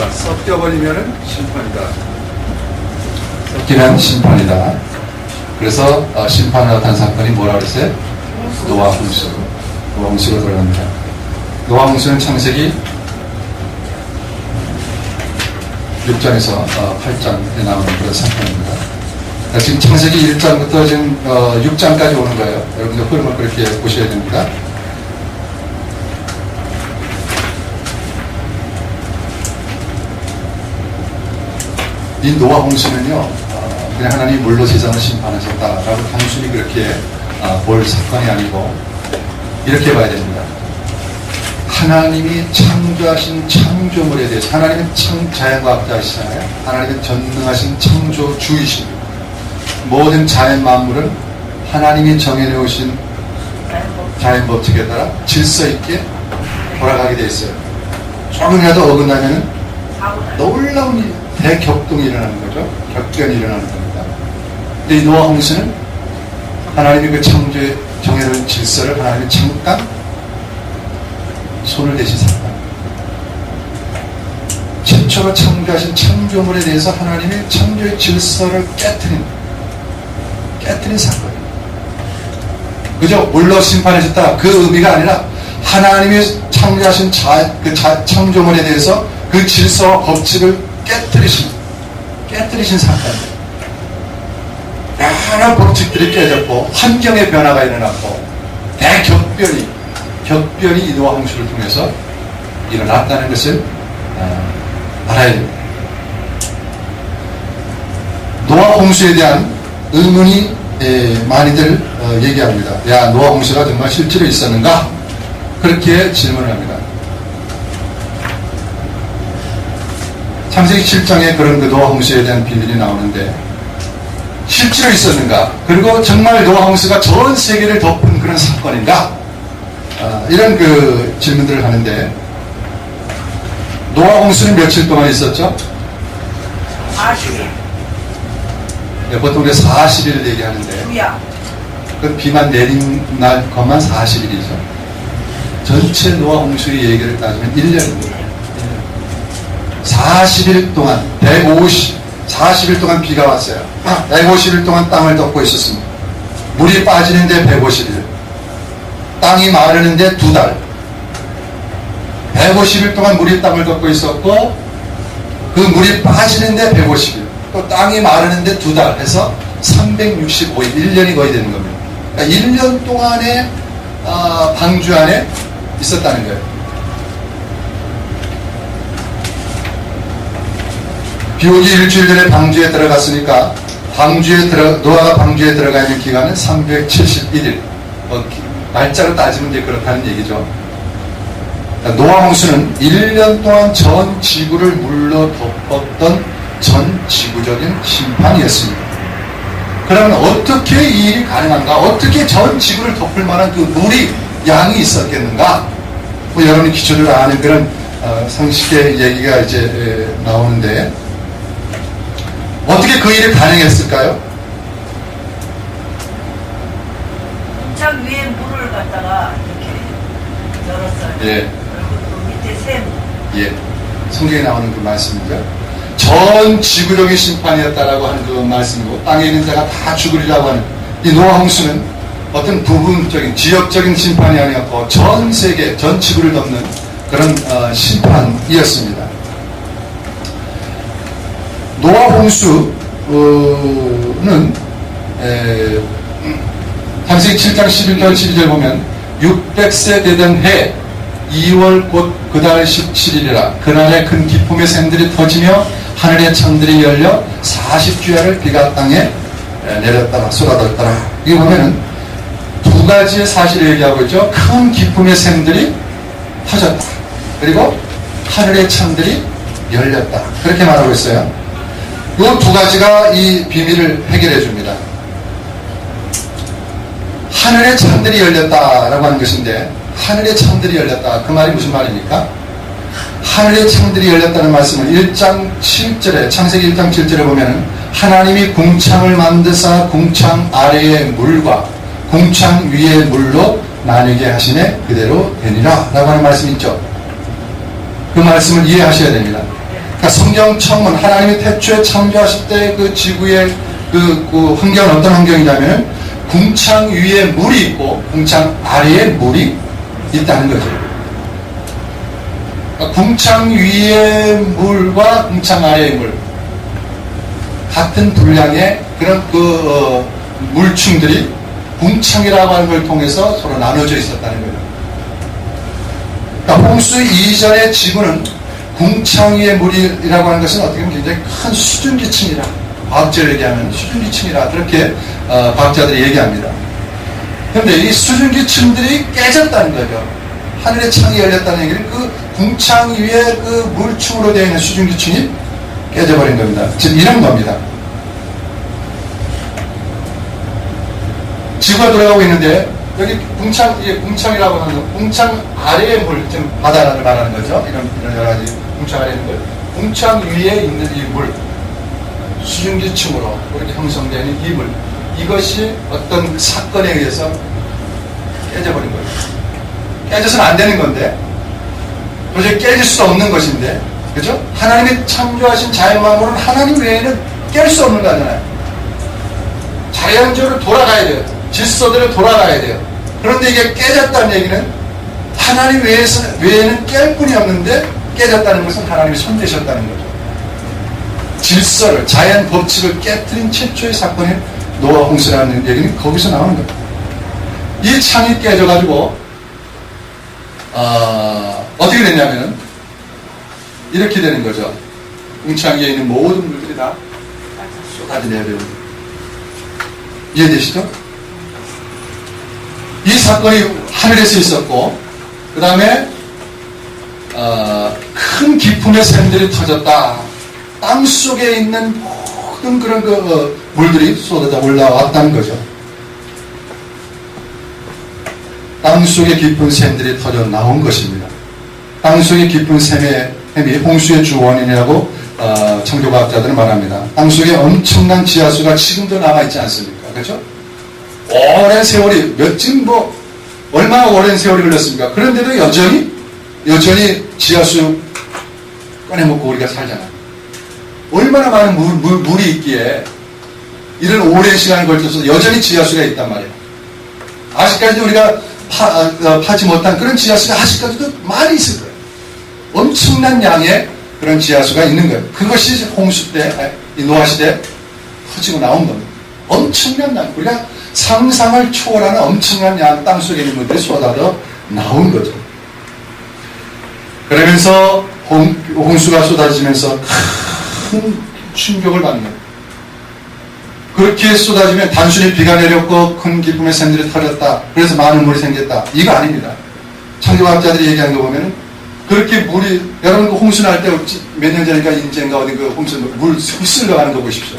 자, 섞여버리면 심판이다. 섞이면 심판이다. 그래서 심판을 한 사건이 뭐라 그랬어요? 노아 홍수. 노아 홍수로 들어갑니다. 노아 홍수는 창세기 6장에서 8장에 나오는 그런 사건입니다. 지금 창세기 1장부터 지금 6장까지 오는 거예요. 여러분들 흐름을 그렇게 보셔야 됩니다. 이 노아 홍수는요, 그냥 하나님이 물로 세상을 심판하셨다라고 단순히 그렇게 볼 사건이 아니고 이렇게 봐야 됩니다. 하나님이 창조하신 창조물에 대해서, 하나님은 자연과학자이시잖아요. 하나님은 전능하신 창조주이십니다. 모든 자연 만물은 하나님이 정해놓으신 자연 법칙에 따라 질서 있게 돌아가게 되어 있어요. 조금이라도 어긋나면 놀라운 일, 대격동이 일어나는 거죠. 격변이 일어나는 겁니다. 근데 이 노아 홍수는 하나님이 그 창조에 정해놓은 질서를 하나님이 잠깐 손을 대신 사건. 최초로 창조하신 창조물에 대해서 하나님이 창조의 질서를 깨뜨린 사건이에요. 그죠? 물로 심판하셨다. 그 의미가 아니라 하나님이 창조하신 창조물에 대해서 그 질서와 법칙을 깨뜨리신 사건이에요. 여러 법칙들이 깨졌고 환경의 변화가 일어났고 격변이 이 노아 홍수를 통해서 일어났다는 것을 알아야 됩니다. 노아 홍수에 대한 의문이 많이들 얘기합니다. 야, 노아 홍수가 정말 실제로 있었는가? 그렇게 질문을 합니다. 창세기 7장에 그런 그 노아 홍수에 대한 비밀이 나오는데 실제로 있었는가? 그리고 정말 노아 홍수가 전 세계를 덮은 그런 사건인가? 이런 그 질문들을 하는데 노아 홍수는 며칠 동안 있었죠? 40일. 네, 보통 우리가 40일 얘기하는데 그 비만 내린 날 것만 40일이죠. 전체 노아 홍수의 얘기를 따지면 1년입니다. 40일 동안 40일 동안 비가 왔어요. 150일 동안 땅을 덮고 있었습니다. 물이 빠지는데 150일, 땅이 마르는데 2달, 150일 동안 물이 땅을 덮고 있었고 그 물이 빠지는데 150일, 또 땅이 마르는데 2달 해서 365일, 1년이 거의 되는 겁니다. 그러니까 1년 동안의 방주 안에 있었다는 거예요. 비오기 일주일 전에 방주에 들어갔으니까 노아가 방주에 들어가 있는 기간은 371일. 날짜로 따지면 이제 그렇다는 얘기죠. 그러니까 노아 홍수는 1년 동안 전 지구를 물로 덮었던 전 지구적인 심판이었습니다. 그러면 어떻게 이 일이 가능한가? 어떻게 전 지구를 덮을 만한 그 물이 양이 있었겠는가? 여러분이 기초적으로 아는 그런 상식의 얘기가 이제 나오는데 어떻게 그 일이 가능했을까요? 창 위에 물을 갖다가 이렇게 열었어요. 예. 그리고 또 밑에 샘. 예. 성경에 나오는 그 말씀이죠. 전 지구적인 심판이었다라고 하는 그 말씀이고 땅에 있는 자가 다 죽으리라고 하는 이 노아 홍수는 어떤 부분적인 지역적인 심판이 아니었고 전 세계, 전 지구를 덮는 그런 심판이었습니다. 노아 홍수는 창세기 7장 11절 12절 보면 600세 되던 해 2월 곧 그달 17일이라 그날에 큰 기쁨의 샘들이 터지며 하늘의 창들이 열려 40주야를 비가 땅에 내렸다가 쏟아졌더라. 이거 보면은 두 가지의 사실을 얘기하고 있죠. 큰 기쁨의 샘들이 터졌다. 그리고 하늘의 창들이 열렸다. 그렇게 말하고 있어요. 이 두 가지가 이 비밀을 해결해 줍니다. 하늘의 창들이 열렸다라고 하는 것인데 하늘의 창들이 열렸다. 그 말이 무슨 말입니까? 하늘의 창들이 열렸다는 말씀을 1장 7절에 창세기 1장 7절에 보면은 하나님이 궁창을 만드사 궁창 아래의 물과 궁창 위의 물로 나뉘게 하시네 그대로 되니라 라고 하는 말씀이 있죠. 그 말씀을 이해하셔야 됩니다. 그러니까 성경 청문, 하나님이 태초에 창조하실 때 그 지구의 그 환경은 어떤 환경이냐면 궁창 위에 물이 있고 궁창 아래에 물이 있다는 거죠. 그러니까 궁창 위의 물과 궁창 아래의 물, 같은 분량의 그런 물층들이 궁창이라고 하는 걸 통해서 서로 나눠져 있었다는 거예요. 그러니까 홍수 이전의 지구는 궁창 위의 물이라고 하는 것은 어떻게 보면 굉장히 큰 수증기층이라, 과학자를 얘기하면 수증기층이라 그렇게 과학자들이 얘기합니다. 그런데 이 수증기층들이 깨졌다는 거죠. 하늘의 창이 열렸다는 얘기는 그 궁창 위에 그 물층으로 되어 있는 수증기층이 깨져버린 겁니다. 지금 이런 겁니다. 지구가 돌아가고 있는데 여기 궁창이라고 하는 거, 궁창 아래의 물, 지금 바다를 말하는 거죠. 이런 여러 가지 궁창 아래에 있는 물, 궁창 위에 있는 이 물, 수증기층으로 이렇게 형성되는 이 물, 이것이 어떤 사건에 의해서 깨져버린 거예요. 깨져서는 안 되는 건데, 도저히 깨질 수 없는 것인데, 그죠? 하나님이 창조하신 자연만물은 하나님 외에는 깰 수 없는 거잖아요. 자연적으로 돌아가야 돼요. 질서대로 돌아가야 돼요. 그런데 이게 깨졌다는 얘기는 하나님 외에는 깰 뿐이 없는데 깨졌다는 것은 하나님이 손대셨다는 거죠. 질서를, 자연 법칙을 깨뜨린 최초의 사건이 노아 홍수라는 얘기는 거기서 나오는 거예요. 이 창이 깨져가지고 어떻게 됐냐면 이렇게 되는 거죠. 궁창 위에 있는 모든 물들이 다 쏟아져내야 돼요. 이해되시죠? 이 사건이 하늘에서 있었고, 그 다음에 큰 기품의 샘들이 터졌다. 땅 속에 있는 모든 그런 물들이 쏟아져 올라왔다는 거죠. 땅 속에 깊은 샘들이 터져 나온 것입니다. 땅 속에 깊은 샘이 홍수의 주 원인이라고 창조과학자들은 말합니다. 땅 속에 엄청난 지하수가 지금도 남아있지 않습니까? 그렇죠? 오랜 세월이 얼마나 오랜 세월이 흘렀습니까? 그런데도 여전히 지하수 꺼내먹고 우리가 살잖아요. 얼마나 많은 물이 있기에 이런 오랜 시간을 걸쳐서 여전히 지하수가 있단 말이에요. 아직까지도 우리가 파지 못한 그런 지하수가 아직까지도 많이 있을 거예요. 엄청난 양의 그런 지하수가 있는 거예요. 그것이 홍수 때, 노아 시대에 터지고 나온 겁니다. 엄청난 양, 우리가 상상을 초월하는 엄청난 양 땅속에 있는 물들이 쏟아져 나온 거죠. 그러면서 홍수가 쏟아지면서 큰 충격을 받는 거예요. 그렇게 쏟아지면 단순히 비가 내렸고 큰 기쁨의 샘들이 터졌다. 그래서 많은 물이 생겼다. 이거 아닙니다. 창조과학자들이 얘기하는 거 보면 그렇게 물이, 여러분 그 홍수 날 때 몇 년 전인가 인제인가 어디 그 홍수 물 흡슬러가는 거 보십시오.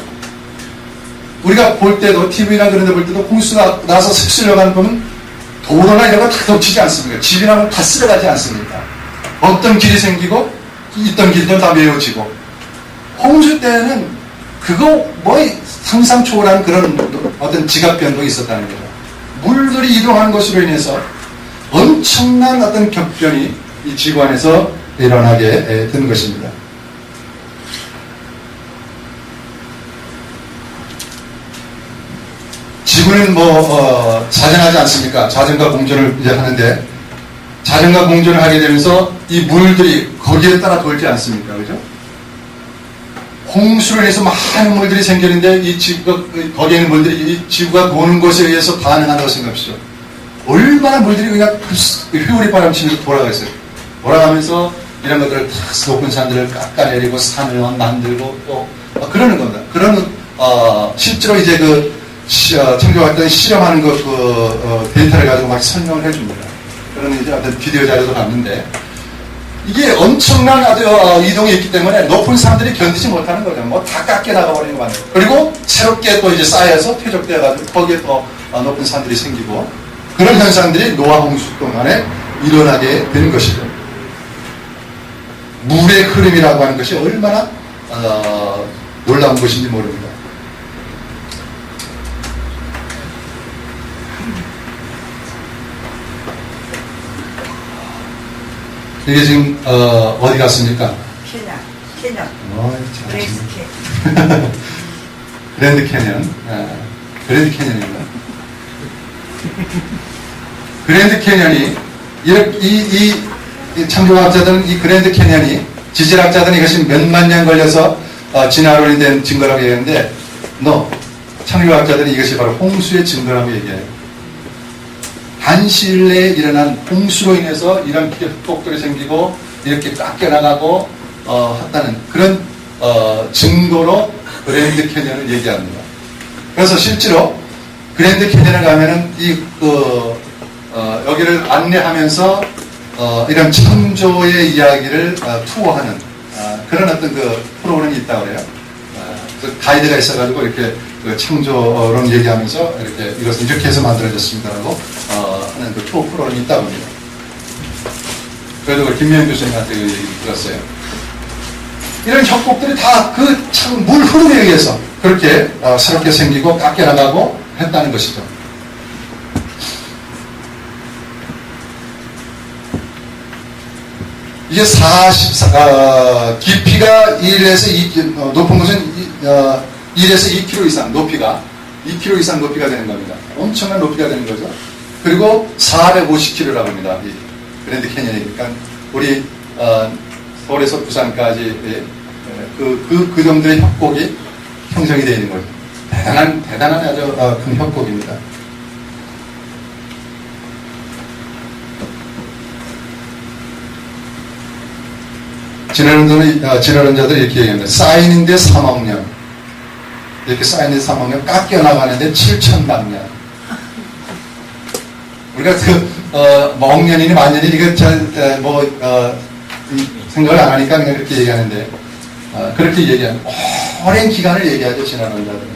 우리가 볼 때도 TV나 그런 데 볼 때도 홍수가 나서 흡슬러가는 거 보면 도로나 이런 거 다 덮치지 않습니까? 집이나 다 쓸어가지 않습니까? 어떤 길이 생기고 있던 길도 다 메워지고, 홍수 때는 그거 상상 초월한 그런 어떤 지각 변동이 있었다는 거죠. 물들이 이동하는 것으로 인해서 엄청난 어떤 격변이 이 지구 안에서 일어나게 된 것입니다. 지구는 자전하지 않습니까? 자전과 공전을 이제 하는데, 자전과 공전을 하게 되면서 이 물들이 거기에 따라 돌지 않습니까? 그죠? 홍수로 인해서 많은 물들이 생기는데 이 지구가, 거기에 있는 물들이 이 지구가 도는 것에 의해서 반응한다고 생각하시죠. 얼마나 물들이 그냥 휘우리 바람치면서 돌아가있어요. 돌아가면서 이런 것들을 다 높은 산들을 깎아내리고 산을 만들고 또 그러는 겁니다. 그런 실제로 이제 창조학자들이 실험하는 데이터를 가지고 막 설명을 해줍니다. 그런 이제 어떤 비디오 자료도 봤는데, 이게 엄청난 이동이 있기 때문에 높은 산들이 견디지 못하는 거죠. 다 깎여 나가버리는 거 같아요. 그리고 새롭게 또 이제 쌓여서 퇴적되어가지고 거기에 더 높은 산들이 생기고, 그런 현상들이 노아 홍수 동안에 일어나게 되는 것이죠. 물의 흐름이라고 하는 것이 얼마나 놀라운 것인지 모릅니다. 이게 지금 어디 갔습니까? 캐년, 참. 그레이스 캐. 그랜드 캐년. 그랜드 캐년입니다. 그랜드 캐년이, 이 창조학자들은 이 그랜드 캐년이, 지질학자들은 이것이 몇만 년 걸려서 진화론이 된 증거라고 얘기하는데, 창조학자들은 이것이 바로 홍수의 증거라고 얘기해요. 단시일 내에 일어난 홍수로 인해서 이런 흙곡들이 생기고 이렇게 깎여나가고 했다는 그런 증거로 그랜드 캐년을 얘기합니다. 그래서 실제로 그랜드 캐년을 가면은 여기를 안내하면서 이런 창조의 이야기를 투어하는 그런 어떤 그 프로그램이 있다고 그래요. 그 가이드가 있어가지고 이렇게 그 창조론 얘기하면서 이것은 이렇게 해서 만들어졌습니다라고 하는 그 투어 프로그램이 있다고 합니다. 그래도 그 김미영 교수님한테 그 얘기를 들었어요. 이런 협곡들이 다 그 참 물 흐름에 의해서 그렇게 새롭게 생기고 깎여나가고 했다는 것이죠. 이게 깊이가 1에서 2, 높은 곳은 1에서 2km 이상 높이가 2km 이상 높이가 되는 겁니다. 엄청난 높이가 되는 거죠. 그리고 450km라고 합니다. 이 그랜드 캐년이니까 우리 서울에서 부산까지 그 정도의 협곡이 형성이 되어 있는 거죠. 대단한 아주 큰 협곡입니다. 진화론자들이 이렇게 얘기합니다. 쌓이는데 3억 년. 이렇게 쌓이는데 3억 년, 깎여나가는데 7천만 년. 우리가 억 년이니 만 년이니, 이거 생각을 안 하니까 그냥 그렇게 얘기하는데, 그렇게 얘기하는, 오랜 기간을 얘기하죠, 진화론자들은.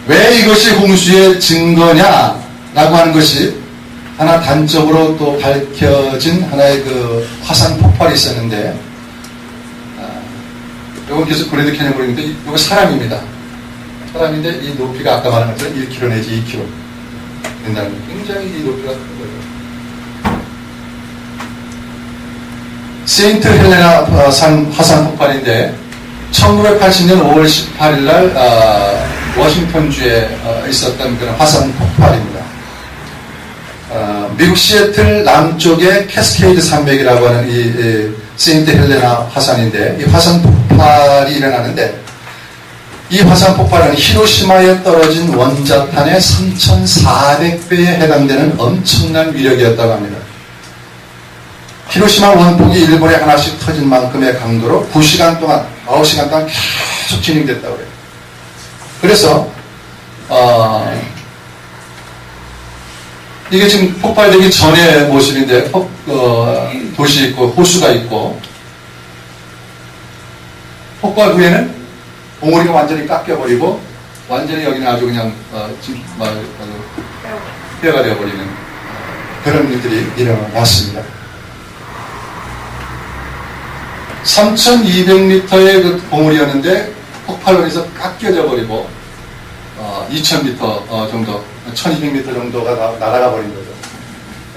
왜 이것이 홍수의 증거냐라고 하는 것이 하나 단적으로 또 밝혀진 하나의 그 화산 폭발이 있었는데, 이건 계속 그랜드 캐년 보이는데, 이거 사람입니다. 사람인데 이 높이가 아까 말한 것처럼 1km 내지 2km 된다는 거예요. 굉장히 이 높이가 큰 거예요. 세인트 헬레나 산 화산 폭발인데 1980년 5월 18일 날 워싱턴주에 있었던 그런 화산 폭발입니다. 미국 시애틀 남쪽의 캐스케이드 산맥이라고 하는 이 세인트 헬레나 화산인데, 이 화산 폭발이 일어나는데, 이 화산 폭발은 히로시마에 떨어진 원자탄의 3,400배에 해당되는 엄청난 위력이었다고 합니다. 히로시마 원폭이 일본에 하나씩 터진 만큼의 강도로 9시간 동안, 9시간 동안 계속 진행됐다고 해요. 그래서 이게 지금 폭발되기 전의 모습인데, 도시 있고 호수가 있고, 폭발 후에는 봉우리가 완전히 깎여버리고 완전히 여기는 아주 그냥 폐허가 되어버리는 그런 일들이 일어났습니다. 3,200m의 그 봉우리였는데 폭발로 해서 깎여져 버리고 2,000m 정도, 1,200m 정도가 날아가 버린 거죠.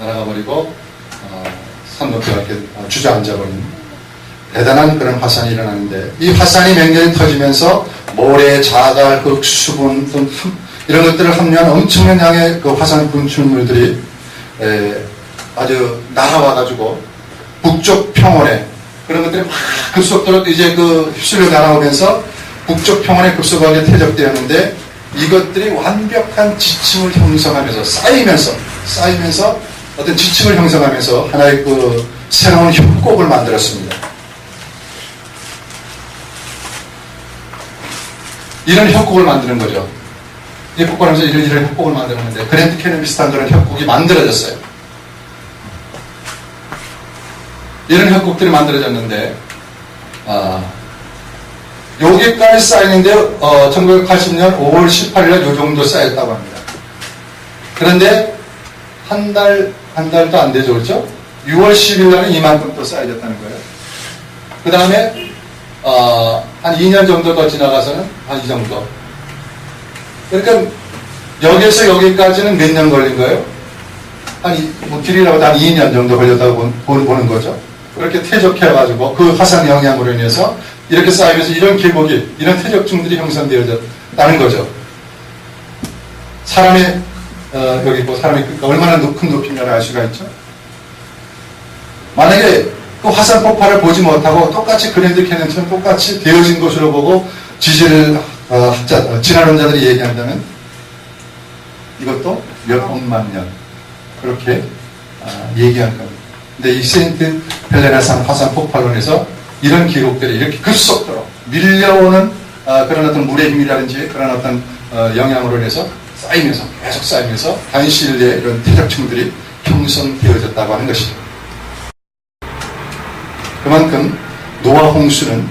날아가 버리고 산 높이가 이렇게 주저앉아 버린 대단한 그런 화산이 일어나는데, 이 화산이 맹렬히 터지면서 모래, 자갈, 흙, 수분 등 이런 것들을 함유한 엄청난 양의 그 화산 분출물들이 아주 날아와가지고 북쪽 평원에, 그런 것들이 막 급속도로 이제 그 휩쓸려 날아오면서 북쪽 평원에 급속하게 퇴적되었는데, 이것들이 완벽한 지층을 형성하면서 쌓이면서 어떤 지층을 형성하면서 하나의 그 새로운 협곡을 만들었습니다. 이런 협곡을 만드는 거죠. 이 폭발하면서 이런 협곡을 만들었는데, 그랜드 캐년 비슷한 그런 협곡이 만들어졌어요. 이런 협곡들이 만들어졌는데, 여기까지 쌓이는데 1980년 5월 18일에 요 정도 쌓였다고 합니다. 그런데 한 달도 안 되죠, 그렇죠? 6월 10일 날은 이만큼 또 쌓여졌다는 거예요. 그 다음에 한 2년 정도 더 지나가서는 한 이 정도. 그러니까 여기에서 여기까지는 몇 년 걸린 거예요? 뭐 길이라고 한 2년 정도 걸렸다고 보는 거죠. 그렇게 퇴적해가지고 그 화산 영향으로 인해서 이렇게 쌓이면서 이런 계곡이, 이런 퇴적층들이 형성되어졌다는 거죠. 사람의, 여기 있고 사람이 얼마나 큰 높이냐를 알 수가 있죠. 만약에 그 화산 폭발을 보지 못하고 똑같이 그랜드 캐년처럼 똑같이 되어진 것으로 보고 지질을 진화론자들이 얘기한다면 이것도 몇억만 년 그렇게 얘기한 겁니다. 근데 이 세인트 헬레나산 화산 폭발론에서 이런 기록들이 이렇게 급속도로 밀려오는 그런 어떤 물의 힘이라든지 그런 어떤 영향으로 인해서 쌓이면서 계속 쌓이면서 단시일 내에 이런 퇴적층들이 형성되어졌다고 하는 것이죠. 그만큼 노아 홍수는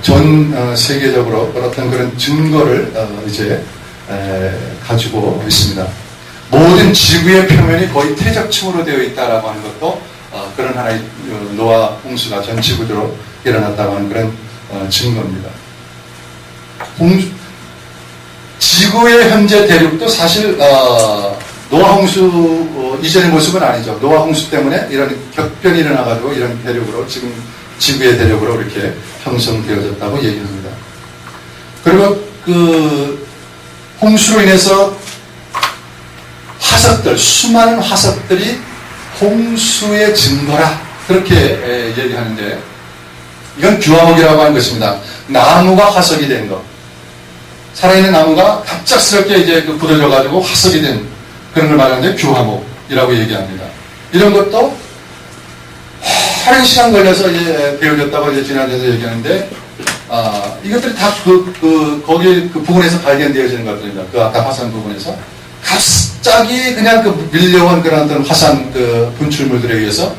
전 세계적으로 어떤 그런 증거를 이제 가지고 있습니다. 모든 지구의 표면이 거의 퇴적층으로 되어 있다라고 하는 것도 그런 하나의 노아 홍수가 전 지구적으로 일어났다고 하는 그런 증거입니다. 지구의 현재 대륙도 사실 노아 홍수 이전의 모습은 아니죠. 노아 홍수 때문에 이런 격변이 일어나가지고 이런 대륙으로 지금 지구의 대륙으로 이렇게 형성되어졌다고 얘기합니다. 그리고 그 홍수로 인해서 화석들, 수많은 화석들이 홍수의 증거라 그렇게 얘기하는데 이건 규화목이라고 하는 것입니다. 나무가 화석이 된 것. 살아있는 나무가 갑작스럽게 이제 굳어져가지고 화석이 된 그런 걸 말하는데 규화목이라고 얘기합니다. 이런 것도 오랜 시간 걸려서 이제 배워졌다고 이제 지난주에서 얘기하는데 이것들이 다 거기 그 부분에서 발견되어지는 것들입니다. 그 아까 화산 부분에서 갑자기 그냥 그 밀려온 그런 어떤 화산 그 분출물들에 의해서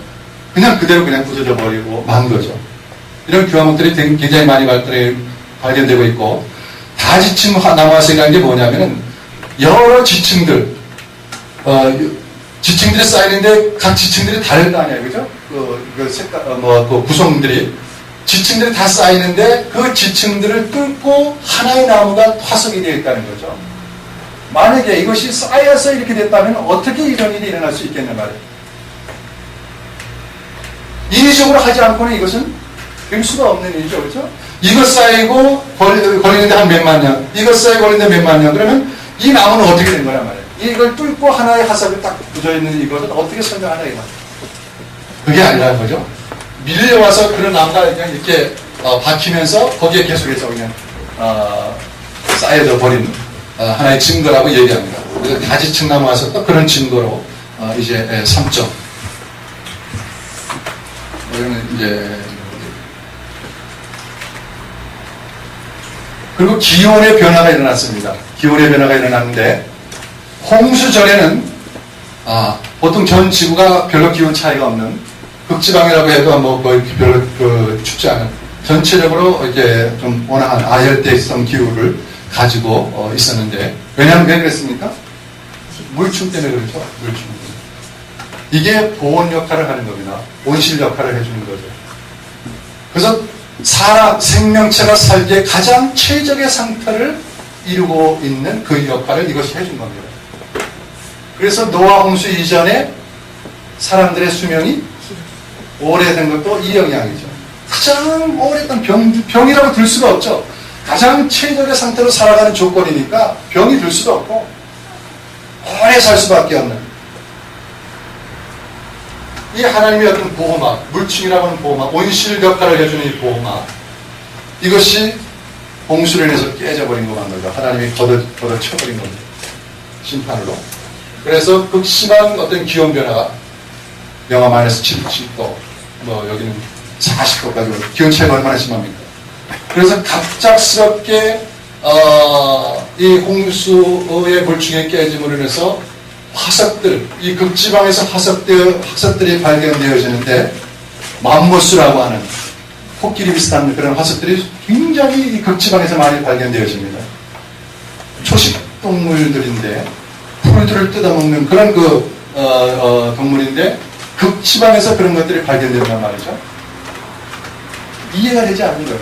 그냥 그대로 그냥 굳어져 버리고 만 거죠. 이런 규화목들이 굉장히 많이 발견되고 있고 다지층 나무화석이라는 게 뭐냐면은 여러 지층들 지층들이 쌓이는데 각 지층들이 다를 거 아니에요, 그죠? 그 색깔 그 구성들이 지층들이 다 쌓이는데 그 지층들을 뚫고 하나의 나무가 화석이 되어 있다는 거죠. 만약에 이것이 쌓여서 이렇게 됐다면 어떻게 이런 일이 일어날 수 있겠냐 말이에요. 인위적으로 하지 않고는 이것은 될 수가 없는 일이죠, 그렇죠? 이것 쌓이고 걸리는데 한 몇만 년, 이것 쌓이고 걸리는데 몇만 년, 그러면 이 나무는 어떻게 된 거란 말이에요. 이걸 뚫고 하나의 화석을 딱 붙어있는 이것은 어떻게 설명하냐 이거. 그게 아니라는 거죠. 밀려와서 그런 나무가 그냥 이렇게 박히면서 거기에 계속해서 그냥 쌓여져 버린 하나의 증거라고 얘기합니다. 그래서 다지층 나무 와서 또 그런 증거로 이제 3점. 이거는 이제 그리고 기온의 변화가 일어났습니다. 기온의 변화가 일어났는데 홍수 전에는 보통 전 지구가 별로 기온 차이가 없는 극지방이라고 해도 뭐 거의 별로 춥지 않은 전체적으로 이제 좀 온화한 아열대성 기후를 가지고 있었는데 왜냐하면 왜 그랬습니까? 물충 때문에 그렇죠. 물충 때문에. 이게 보온 역할을 하는 겁니다. 온실 역할을 해주는 거죠. 그래서 사람, 생명체가 살기에 가장 최적의 상태를 이루고 있는 그 역할을 이것이 해준 겁니다. 그래서 노아 홍수 이전에 사람들의 수명이 오래된 것도 이 영향이죠. 가장 오랫동안 병이라고 들 수가 없죠. 가장 최적의 상태로 살아가는 조건이니까 병이 들 수도 없고 오래 살 수밖에 없는 이 하나님의 어떤 보호막, 물충이라고 하는 보호막, 온실 역할을 해주는 이 보호막 이것이 홍수로 인해서 깨져버린 것만 거죠. 하나님이 걷어쳐버린 겁니다. 심판으로. 그래서 극심한 어떤 기온 변화가 영하 마이너스 77도 뭐 여기는 40도까지 기온 차이가 얼마나 심합니까? 그래서 갑작스럽게 이 홍수의 물충의 깨짐으로 인해서 화석들, 이 극지방에서 화석들이 발견되어지는데 맘모스라고 하는 코끼리 비슷한 그런 화석들이 굉장히 이 극지방에서 많이 발견되어집니다. 초식 동물들인데 풀들을 뜯어먹는 그런 동물인데 극지방에서 그런 것들이 발견된단 말이죠. 이해가 되지 않는 거예요.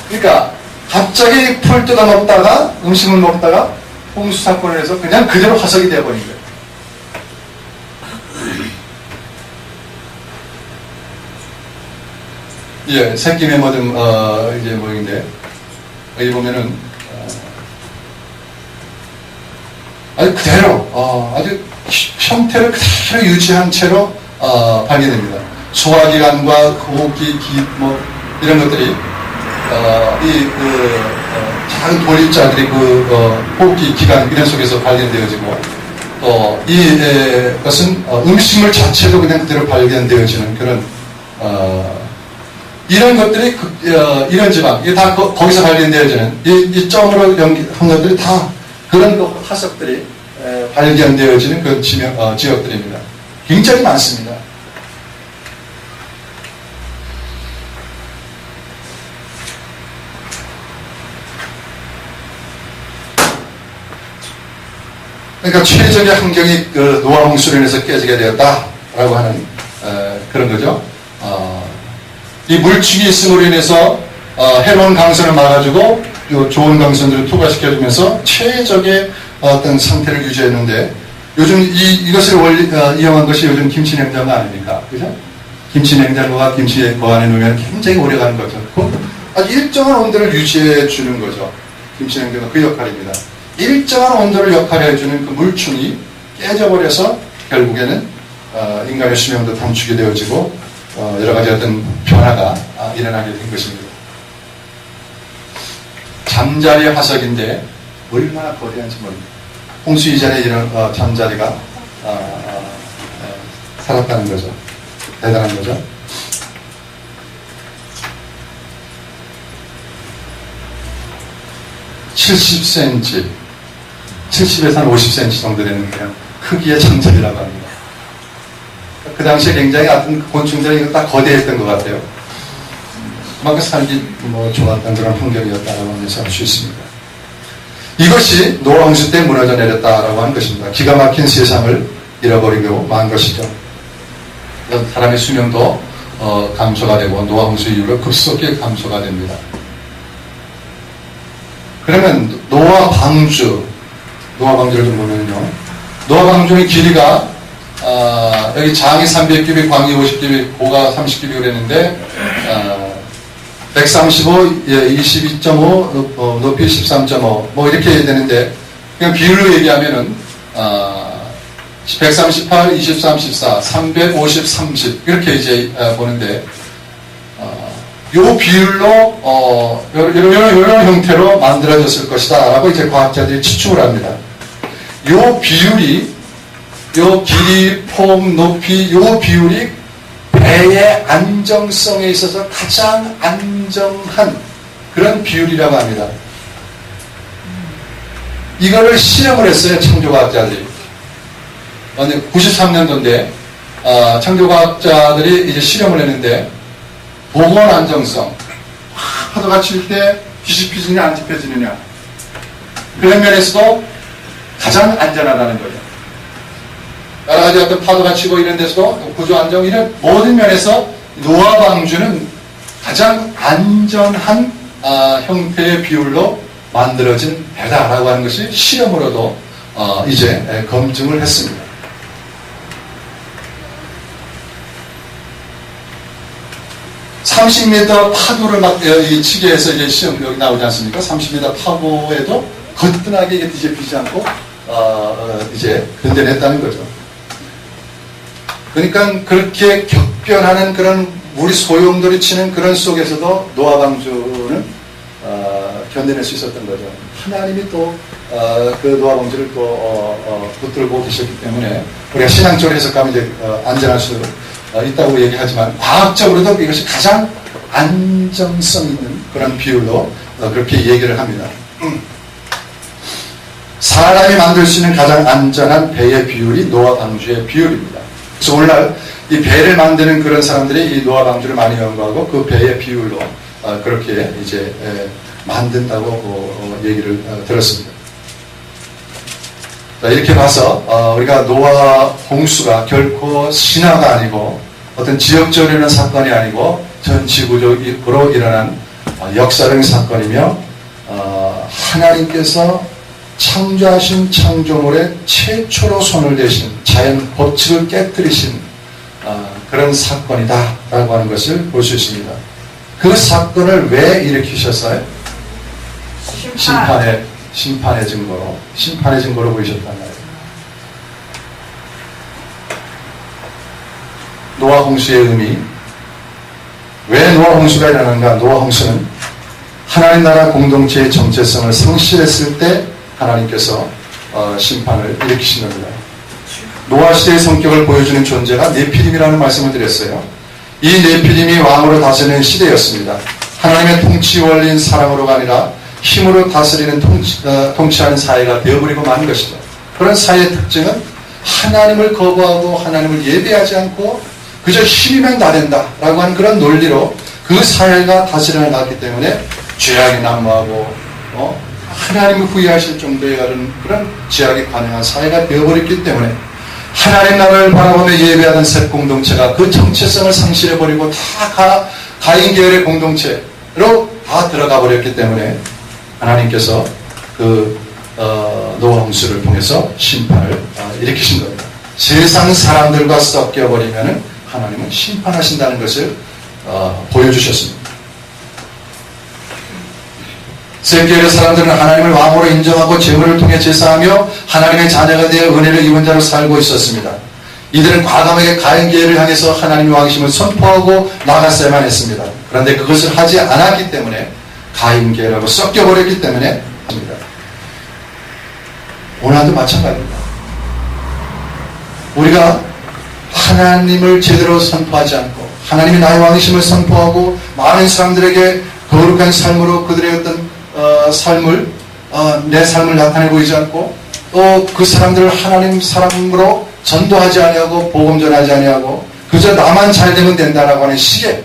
그러니까 갑자기 풀 뜯어먹다가 음식을 먹다가 홍수 사건을 해서 그냥 그대로 화석이 되어버린 거예요. 예, 새끼 멤버들, 이제 모임인데, 여기 보면은, 아주 그대로, 아주 형태를 그대로 유지한 채로, 발견됩니다. 소화기관과 호흡기, 이런 것들이, 작은 돌입자들이 호흡기 기관, 이런 속에서 발견되어지고, 또, 것은, 음식물 자체도 그냥 그대로 발견되어지는 그런, 이런 것들이 이런 지방, 이게 다 거기서 발견되어지는 이 점으로 한 것들이 다 그런 화석들이 발견되어지는 그런 지역들입니다. 굉장히 많습니다. 그러니까 최적의 환경이 그 노아 홍수로 인해서 깨지게 되었다라고 하는 그런 거죠. 이 물축이 있음으로 인해서 해로운 강선을 막아주고 좋은 강선들을 투과시켜주면서 최적의 어떤 상태를 유지했는데 요즘 이것을 이용한 것이 요즘 김치 냉장고 아닙니까? 그죠? 김치 냉장고가 김치에 보관해 놓으면 굉장히 오래 가는 거죠. 아주 일정한 온도를 유지해 주는 거죠. 김치 냉장고 그 역할입니다. 일정한 온도를 역할해 주는 그 물충이 깨져버려서 결국에는 인간의 수명도 단축이 되어지고 여러 가지 어떤 변화가 일어나게 된 것입니다. 잠자리 화석인데 얼마나 거대한지 모릅니다. 홍수 이전에 이런 잠자리가 살았다는 거죠. 대단한 거죠. 70cm, 70에서 한 50cm 정도 되는 그냥 크기의 잠자리라고 합니다. 그 당시에 굉장히 같은 곤충들이 다 거대했던 것 같아요. 그만큼 살기 좋았던 그런 환경이었다라고 하면서 알 수 있습니다. 이것이 노아 홍수 때 무너져 내렸다라고 하는 것입니다. 기가 막힌 세상을 잃어버리고 만 것이죠. 사람의 수명도 감소가 되고 노아 홍수 이후로 급속히 감소가 됩니다. 그러면 노아 방주를 좀 보면요. 노아 방주의 길이가 여기 장이 300규빅, 광이 50규빅, 고가 30규빅 그랬는데 135, 22.5, 높이 13.5 이렇게 되는데 그냥 비율로 얘기하면은 138, 23, 14, 350, 30 이렇게 이제 보는데 요 비율로 이런 형태로 만들어졌을 것이다 라고 이제 과학자들이 추측을 합니다. 요 비율이 요 길이, 폭, 높이 요 비율이 배의 안정성에 있어서 가장 안정한 그런 비율이라고 합니다. 이거를 실험을 했어요. 창조과학자들이. 93년도인데 창조과학자들이 이제 실험을 했는데 보건 안정성, 파도가 칠 때 뒤집히느냐 안 뒤집혀지느냐 그런 면에서도 가장 안전하다는 거죠. 여러 가지 어떤 파도가 치고 이런 데서도 구조 안정 이런 모든 면에서 노아 방주는 가장 안전한 형태의 비율로 만들어진 배다라고 하는 것이 실험으로도 이제 검증을 했습니다. (30m) 파도를 치게 해서 이제 시험 여기 나오지 않습니까? 30m 파도에도 거뜬하게 이게 뒤집히지 않고 이제 근대했다는 거죠. 그러니까 그렇게 격변하는 그런 물이 소용돌이 치는 그런 속에서도 노아 방주는 견뎌낼 수 있었던 거죠. 하나님이 또 그 노아 방주를 또 붙들고 계셨기 때문에 우리가 신앙적으로 해석하면 이제 안전할 수 있다고 얘기하지만 과학적으로도 이것이 가장 안정성 있는 그런 비율로 그렇게 얘기를 합니다. 사람이 만들 수 있는 가장 안전한 배의 비율이 노아 방주의 비율입니다. 그래서 오늘날 이 배를 만드는 그런 사람들이 이 노아 방주를 많이 연구하고 그 배의 비율로 그렇게 이제 만든다고 얘기를 들었습니다. 자, 이렇게 봐서 우리가 노아 홍수가 결코 신화가 아니고 어떤 지역적으로 일어난 사건이 아니고 전 지구적으로 일어난 역사적인 사건이며 하나님께서 창조하신 창조물에 최초로 손을 대신 자연 법칙을 깨뜨리신 그런 사건이다 라고 하는 것을 볼 수 있습니다. 그 사건을 왜 일으키셨어요? 심판의 증거로 보이셨단 말이에요. 노아 홍수의 의미, 왜 노아 홍수가 일어나는가? 노아 홍수는 하나님 나라 공동체의 정체성을 상실했을 때 하나님께서 심판을 일으키신 겁니다. 노아 시대의 성격을 보여주는 존재가 네피림이라는 말씀을 드렸어요. 이 네피림이 왕으로 다스리는 시대였습니다. 하나님의 통치 원리인 사랑으로가 아니라 힘으로 다스리는 통치하는 사회가 되어버리고 만 것이죠. 그런 사회의 특징은 하나님을 거부하고 하나님을 예배하지 않고 그저 힘이면 다 된다라고 하는 그런 논리로 그 사회가 다스려 나갔기 때문에 죄악이 난무하고 하나님을 후회하실 정도의 그런 죄악이 가능한 사회가 되어버렸기 때문에 하나님 나라를 바라보며 예배하던 셋 공동체가 그 정체성을 상실해버리고 다 가인 계열의 공동체로 다 들어가 버렸기 때문에 하나님께서 그 노아 홍수를 통해서 심판을 일으키신 겁니다. 세상 사람들과 섞여버리면 하나님은 심판하신다는 것을 보여주셨습니다. 셋계열의 사람들은 하나님을 왕으로 인정하고 제물을 통해 제사하며 하나님의 자녀가 되어 은혜를 입은 자로 살고 있었습니다. 이들은 과감하게 가인 계열을 향해서 하나님의 왕이심을 선포하고 나갔어야만 했습니다. 그런데 그것을 하지 않았기 때문에 가인 계열하고 섞여버렸기 때문에 합니다. 오늘도 마찬가지입니다. 우리가 하나님을 제대로 선포하지 않고 하나님이 나의 왕이심을 선포하고 많은 사람들에게 거룩한 삶으로 그들의 어떤 삶을 내 삶을 나타내 보이지 않고 또 그 사람들을 하나님 사람으로 전도하지 아니하고 복음 전하지 아니하고 그저 나만 잘 되면 된다라고 하는 식의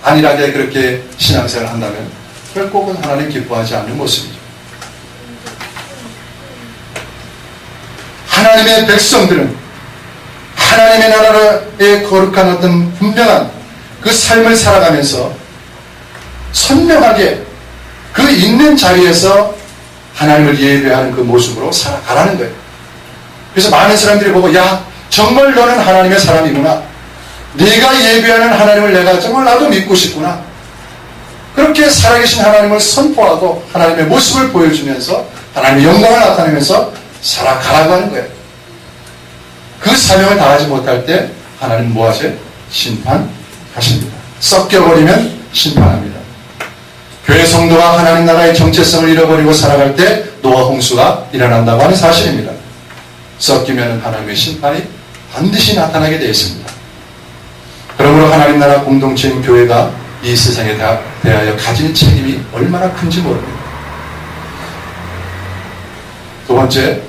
안일하게 그렇게 신앙생활을 한다면 결국은 하나님 기뻐하지 않는 모습이죠. 하나님의 백성들은 하나님의 나라의 거룩한 어떤 분명한 그 삶을 살아가면서 선명하게 그 있는 자리에서 하나님을 예배하는 그 모습으로 살아가라는 거예요. 그래서 많은 사람들이 보고 야 정말 너는 하나님의 사람이구나. 네가 예배하는 하나님을 내가 정말 나도 믿고 싶구나. 그렇게 살아계신 하나님을 선포하고 하나님의 모습을 보여주면서 하나님의 영광을 나타내면서 살아가라고 하는 거예요. 그 사명을 다하지 못할 때 하나님 뭐 하세요? 심판하십니다. 섞여버리면 심판합니다. 교회 성도가 하나님 나라의 정체성을 잃어버리고 살아갈 때 노아 홍수가 일어난다고 하는 사실입니다. 섞이면 하나님의 심판이 반드시 나타나게 되어 있습니다. 그러므로 하나님 나라 공동체인 교회가 이 세상에 대하여 가진 책임이 얼마나 큰지 모릅니다. 두 번째,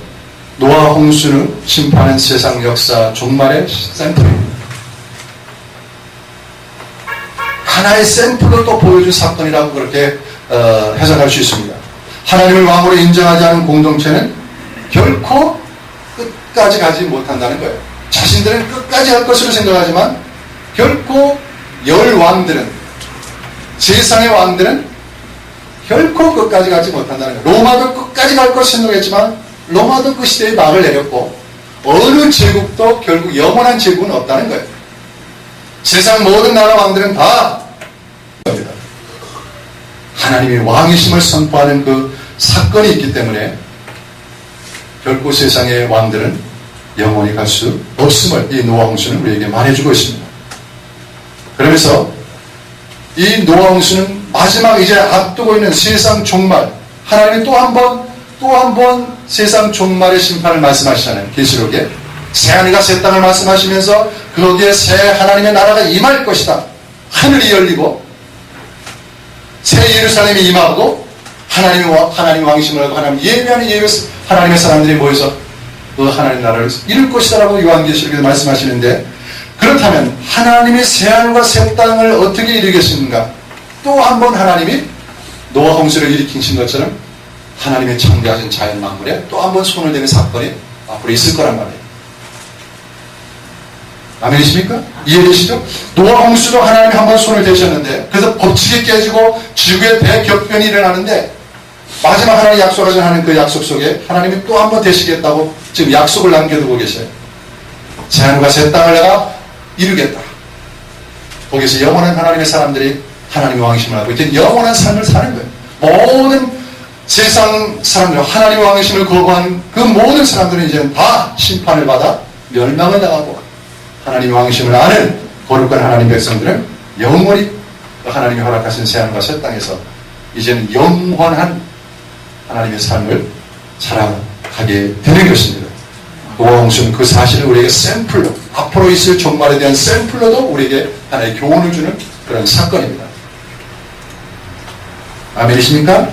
노아 홍수는 심판은 세상 역사 종말의 샘플입니다. 하나의 샘플로 또 보여준 사건이라고 그렇게 해석할 수 있습니다. 하나님을 왕으로 인정하지 않은 공동체는 결코 끝까지 가지 못한다는 거예요. 자신들은 끝까지 할 것으로 생각하지만 결코 왕들은 세상의 왕들은 결코 끝까지 가지 못한다는 거예요. 로마도 끝까지 갈 것을 생각했지만 로마도 그 시대에 막을 내렸고 어느 제국도 결국 영원한 제국은 없다는 거예요. 세상 모든 나라 왕들은 다 하나님의 왕이심을 선포하는 그 사건이 있기 때문에 결코 세상의 왕들은 영원히 갈 수 없음을 이 노아 홍수는 우리에게 말해주고 있습니다. 그러면서 이 노아 홍수는 마지막 이제 앞두고 있는 세상 종말, 하나님이 또 한 번 세상 종말의 심판을 말씀하시잖아요. 계시록에 새하늘과 새 땅을 말씀하시면서 거기에 새 하나님의 나라가 임할 것이다. 하늘이 열리고 새 예루살렘이 임하고 하나님 왕이심을 하고 하나님 예배하는 하나님의 사람들이 모여서 그 하나님 나라를 이룰 것이다라고 요한계시록에서 말씀하시는데, 그렇다면 하나님이 새하늘과 새 땅을 어떻게 이루겠습니까? 또 한 번 하나님이 노아 홍수를 일으키신 것처럼 하나님의 창조하신 자연 만물에 또 한 번 손을 대는 사건이 앞으로 있을 거란 말이에요. 아멘이십니까? 이해되시죠? 노아 홍수도 하나님이 한 번 손을 대셨는데, 그래서 법칙이 깨지고 지구의 대격변이 일어나는데, 마지막 하나님 약속하신 하는 그 약속 속에 하나님이 또 한 번 되시겠다고 지금 약속을 남겨두고 계셔요. 새하늘과 새 땅을 내가 이루겠다. 거기서 영원한 하나님의 사람들이 하나님의 왕이심을 하고 이제 영원한 삶을 사는 거예요. 모든 세상 사람들, 하나님의 왕이심을 거부한 그 모든 사람들은 이제 다 심판을 받아 멸망을 당하고, 하나님의 왕이심을 아는 거룩한 하나님 백성들은 영원히 하나님이 허락하신 새하늘과 새 땅에서 이제는 영원한 하나님의 삶을 살아가게 되는 것입니다. 노아홍수는 그 사실을 우리에게 샘플로, 앞으로 있을 종말에 대한 샘플로도 우리에게 하나의 교훈을 주는 그런 사건입니다. 아멘이십니까?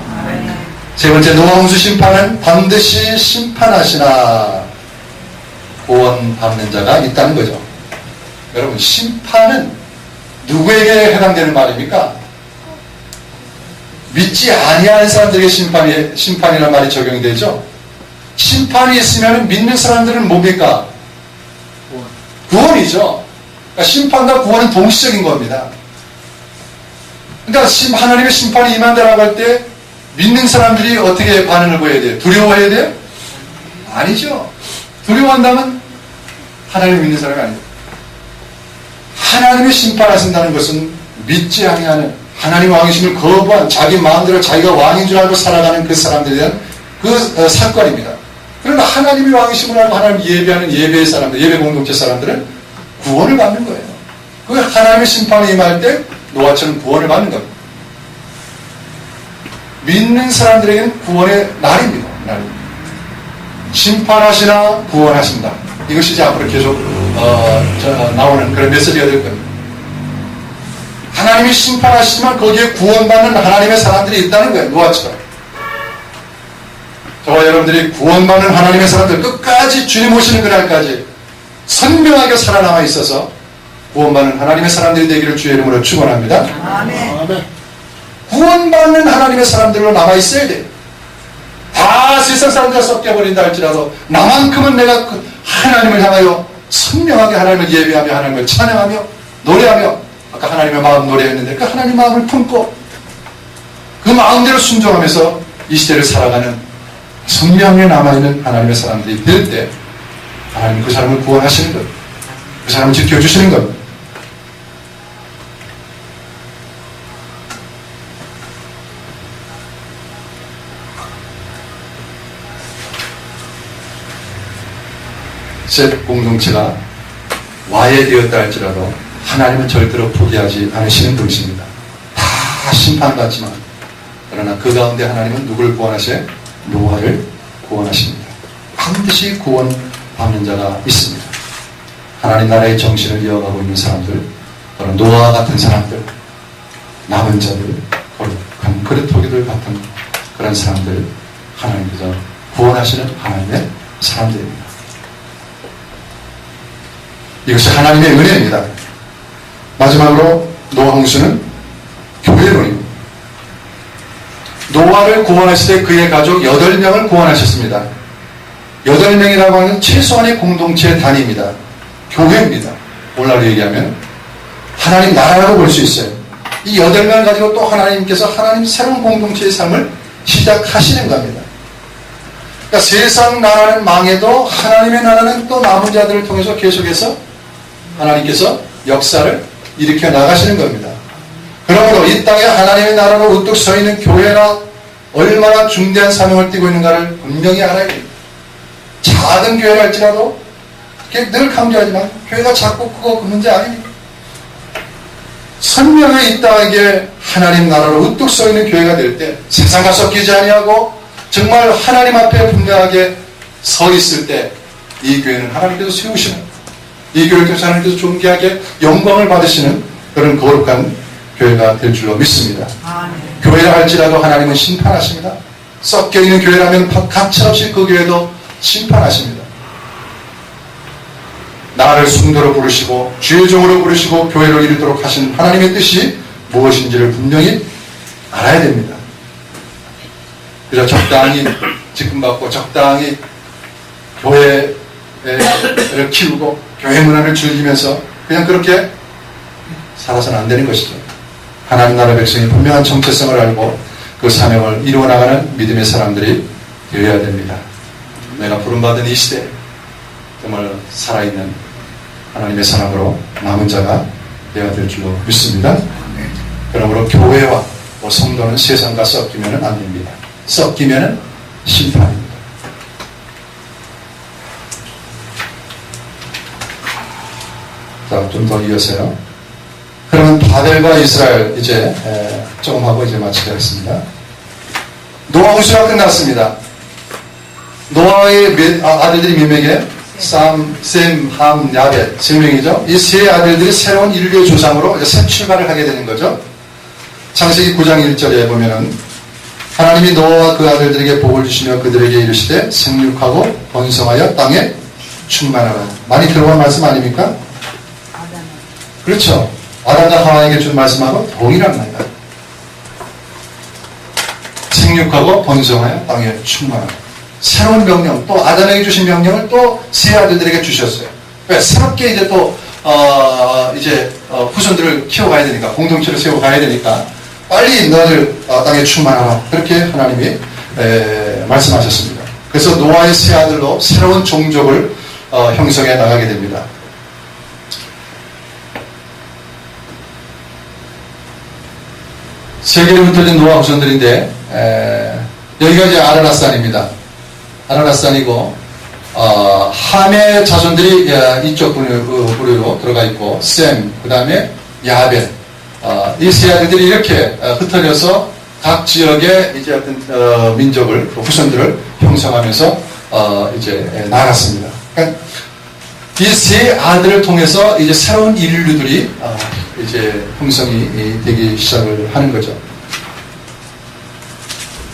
세 번째, 노아홍수 심판은 반드시 심판하시나 구원받는 자가 있다는 거죠. 여러분, 심판은 누구에게 해당되는 말입니까? 믿지 아니하는 사람들에게 심판이라는 말이 적용이 되죠. 심판이 있으면 믿는 사람들은 뭡니까? 구원이죠. 그러니까 심판과 구원은 동시적인 겁니다. 그러니까 하나님의 심판이 임한다라고 할 때 믿는 사람들이 어떻게 반응을 보여야 돼요? 두려워해야 돼요? 아니죠. 두려워한다면 하나님을 믿는 사람이 아니에요. 하나님의 심판하신다는 것은 믿지 아니하는, 하나님의 왕이심을 거부한, 자기 마음대로 자기가 왕인 줄 알고 살아가는 그 사람들에 대한 그 사건입니다. 그러나 하나님의 왕이심을 알고 하나님 예배하는 예배의 사람들, 예배 공동체 사람들은 구원을 받는 거예요. 그 하나님의 심판이 임할 때 노아처럼 구원을 받는 겁니다. 믿는 사람들에게는 구원의 날입니다. 심판하시나 구원하신다. 이것이 이제 앞으로 계속 나오는 그런 메시지가 될 겁니다. 하나님이 심판하시지만 거기에 구원받는 하나님의 사람들이 있다는 거예요. 노아처럼. 저와 여러분들이 구원받는 하나님의 사람들, 끝까지 주님 오시는 그날까지 선명하게 살아남아 있어서 구원받는 하나님의 사람들이 되기를 주의 이름으로 축원합니다. 아멘. 구원받는 하나님의 사람들로 남아있어야 돼요. 다 세상 사람들 섞여버린다 할지라도 나만큼은 내가 그 하나님을 향하여 선명하게 하나님을 예배하며 하나님을 찬양하며 노래하며, 아까 하나님의 마음 노래했는데 그 하나님의 마음을 품고 그 마음대로 순종하면서 이 시대를 살아가는 선명하게 남아있는 하나님의 사람들이 될 때 하나님 그 사람을 구원하시는 것, 그 사람을 지켜주시는 것. 셋 공동체가 와해되었다 할지라도 하나님은 절대로 포기하지 않으시는 분이십니다. 다 심판받지만, 그러나 그 가운데 하나님은 누구를 구원하셔요? 노아를 구원하십니다. 반드시 구원받는 자가 있습니다. 하나님 나라의 정신을 이어가고 있는 사람들, 그런 노아와 같은 사람들, 남은 자들, 거룩한 그릇토기들 같은 그런 사람들, 하나님께서 구원하시는 하나님의 사람들입니다. 이것이 하나님의 은혜입니다. 마지막으로 노아홍수는 교회론입니다. 노아를 구원하실 때 그의 가족 8명을 구원하셨습니다. 8명이라고 하는 최소한의 공동체 단위입니다. 교회입니다. 오늘날로 얘기하면 하나님 나라라고 볼 수 있어요. 이 8명을 가지고 또 하나님께서 하나님 새로운 공동체의 삶을 시작하시는 겁니다. 그러니까 세상 나라는 망해도 하나님의 나라는 또 남은 자들을 통해서 계속해서 하나님께서 역사를 일으켜 나가시는 겁니다. 그러므로 이 땅에 하나님의 나라로 우뚝 서 있는 교회가 얼마나 중대한 사명을 띠고 있는가를 분명히 알아야 됩니다. 작은 교회라 할지라도 늘 강조하지만 교회가 작고 크고 그 문제 아닙니다. 선명히 이 땅에 하나님 나라로 우뚝 서 있는 교회가 될 때 세상과 섞이지 아니하고 정말 하나님 앞에 분명하게 서 있을 때 이 교회는 하나님께서 세우시는, 이 교회를 통해서 하나님께서 존귀하게 영광을 받으시는 그런 거룩한 교회가 될 줄로 믿습니다. 교회라 할지라도 하나님은 심판하십니다. 섞여있는 교회라면 가차없이 그 교회도 심판하십니다. 나를 성도로 부르시고 주의 종으로 부르시고 교회를 이루도록 하신 하나님의 뜻이 무엇인지를 분명히 알아야 됩니다. 그래서 적당히 직분받고 적당히 교회를 키우고 교회 문화를 즐기면서 그냥 그렇게 살아서는 안 되는 것이죠. 하나님 나라 백성이 분명한 정체성을 알고 그 사명을 이루어나가는 믿음의 사람들이 되어야 됩니다. 내가 부름받은 이 시대 정말 살아있는 하나님의 사람으로 남은 자가 되어야 될 줄로 믿습니다. 그러므로 교회와 성도는 세상과 섞이면 안 됩니다. 섞이면 심판입니다. 자, 좀 더 이어서요. 그러면 바벨과 이스라엘 이제 조금 하고 이제 마치겠습니다. 노아 홍수가 끝났습니다. 노아의 아들들이 몇 명이에요? 셈, 함, 야벳 3명이죠. 이 세 아들들이 새로운 인류의 조상으로 이제 새 출발을 하게 되는 거죠. 창세기 9장 1절에 보면은 하나님이 노아와 그 아들들에게 복을 주시며 그들에게 이르시되 생육하고 번성하여 땅에 충만하라. 많이 들어본 말씀 아닙니까? 그렇죠. 아담과 하와에게 준 말씀하고 동일한 말이다. 생육하고 번성하여 땅에 충만하라. 새로운 명령, 또 아담에게 주신 명령을 또 세 아들들에게 주셨어요. 왜? 새롭게 이제 또 후손들을 키워가야 되니까, 공동체를 세워가야 되니까 빨리 너를 땅에 충만하라. 그렇게 하나님이 말씀하셨습니다. 그래서 노아의 세 아들로 새로운 종족을 형성해 나가게 됩니다. 세계로 흩어진 노아 후손들인데 여기가 이제 아라라산입니다. 아라라산이고 함의 자손들이 이쪽 부류로 들어가 있고 셈, 그 다음에 야벳, 이 세 아들들이 이렇게 흩어져서 각 지역의 이제 어떤 민족을 후손들을 형성하면서 이제 나갔습니다. 그러니까 이 세 아들을 통해서 이제 새로운 인류들이 이제 형성이 되기 시작을 하는 거죠.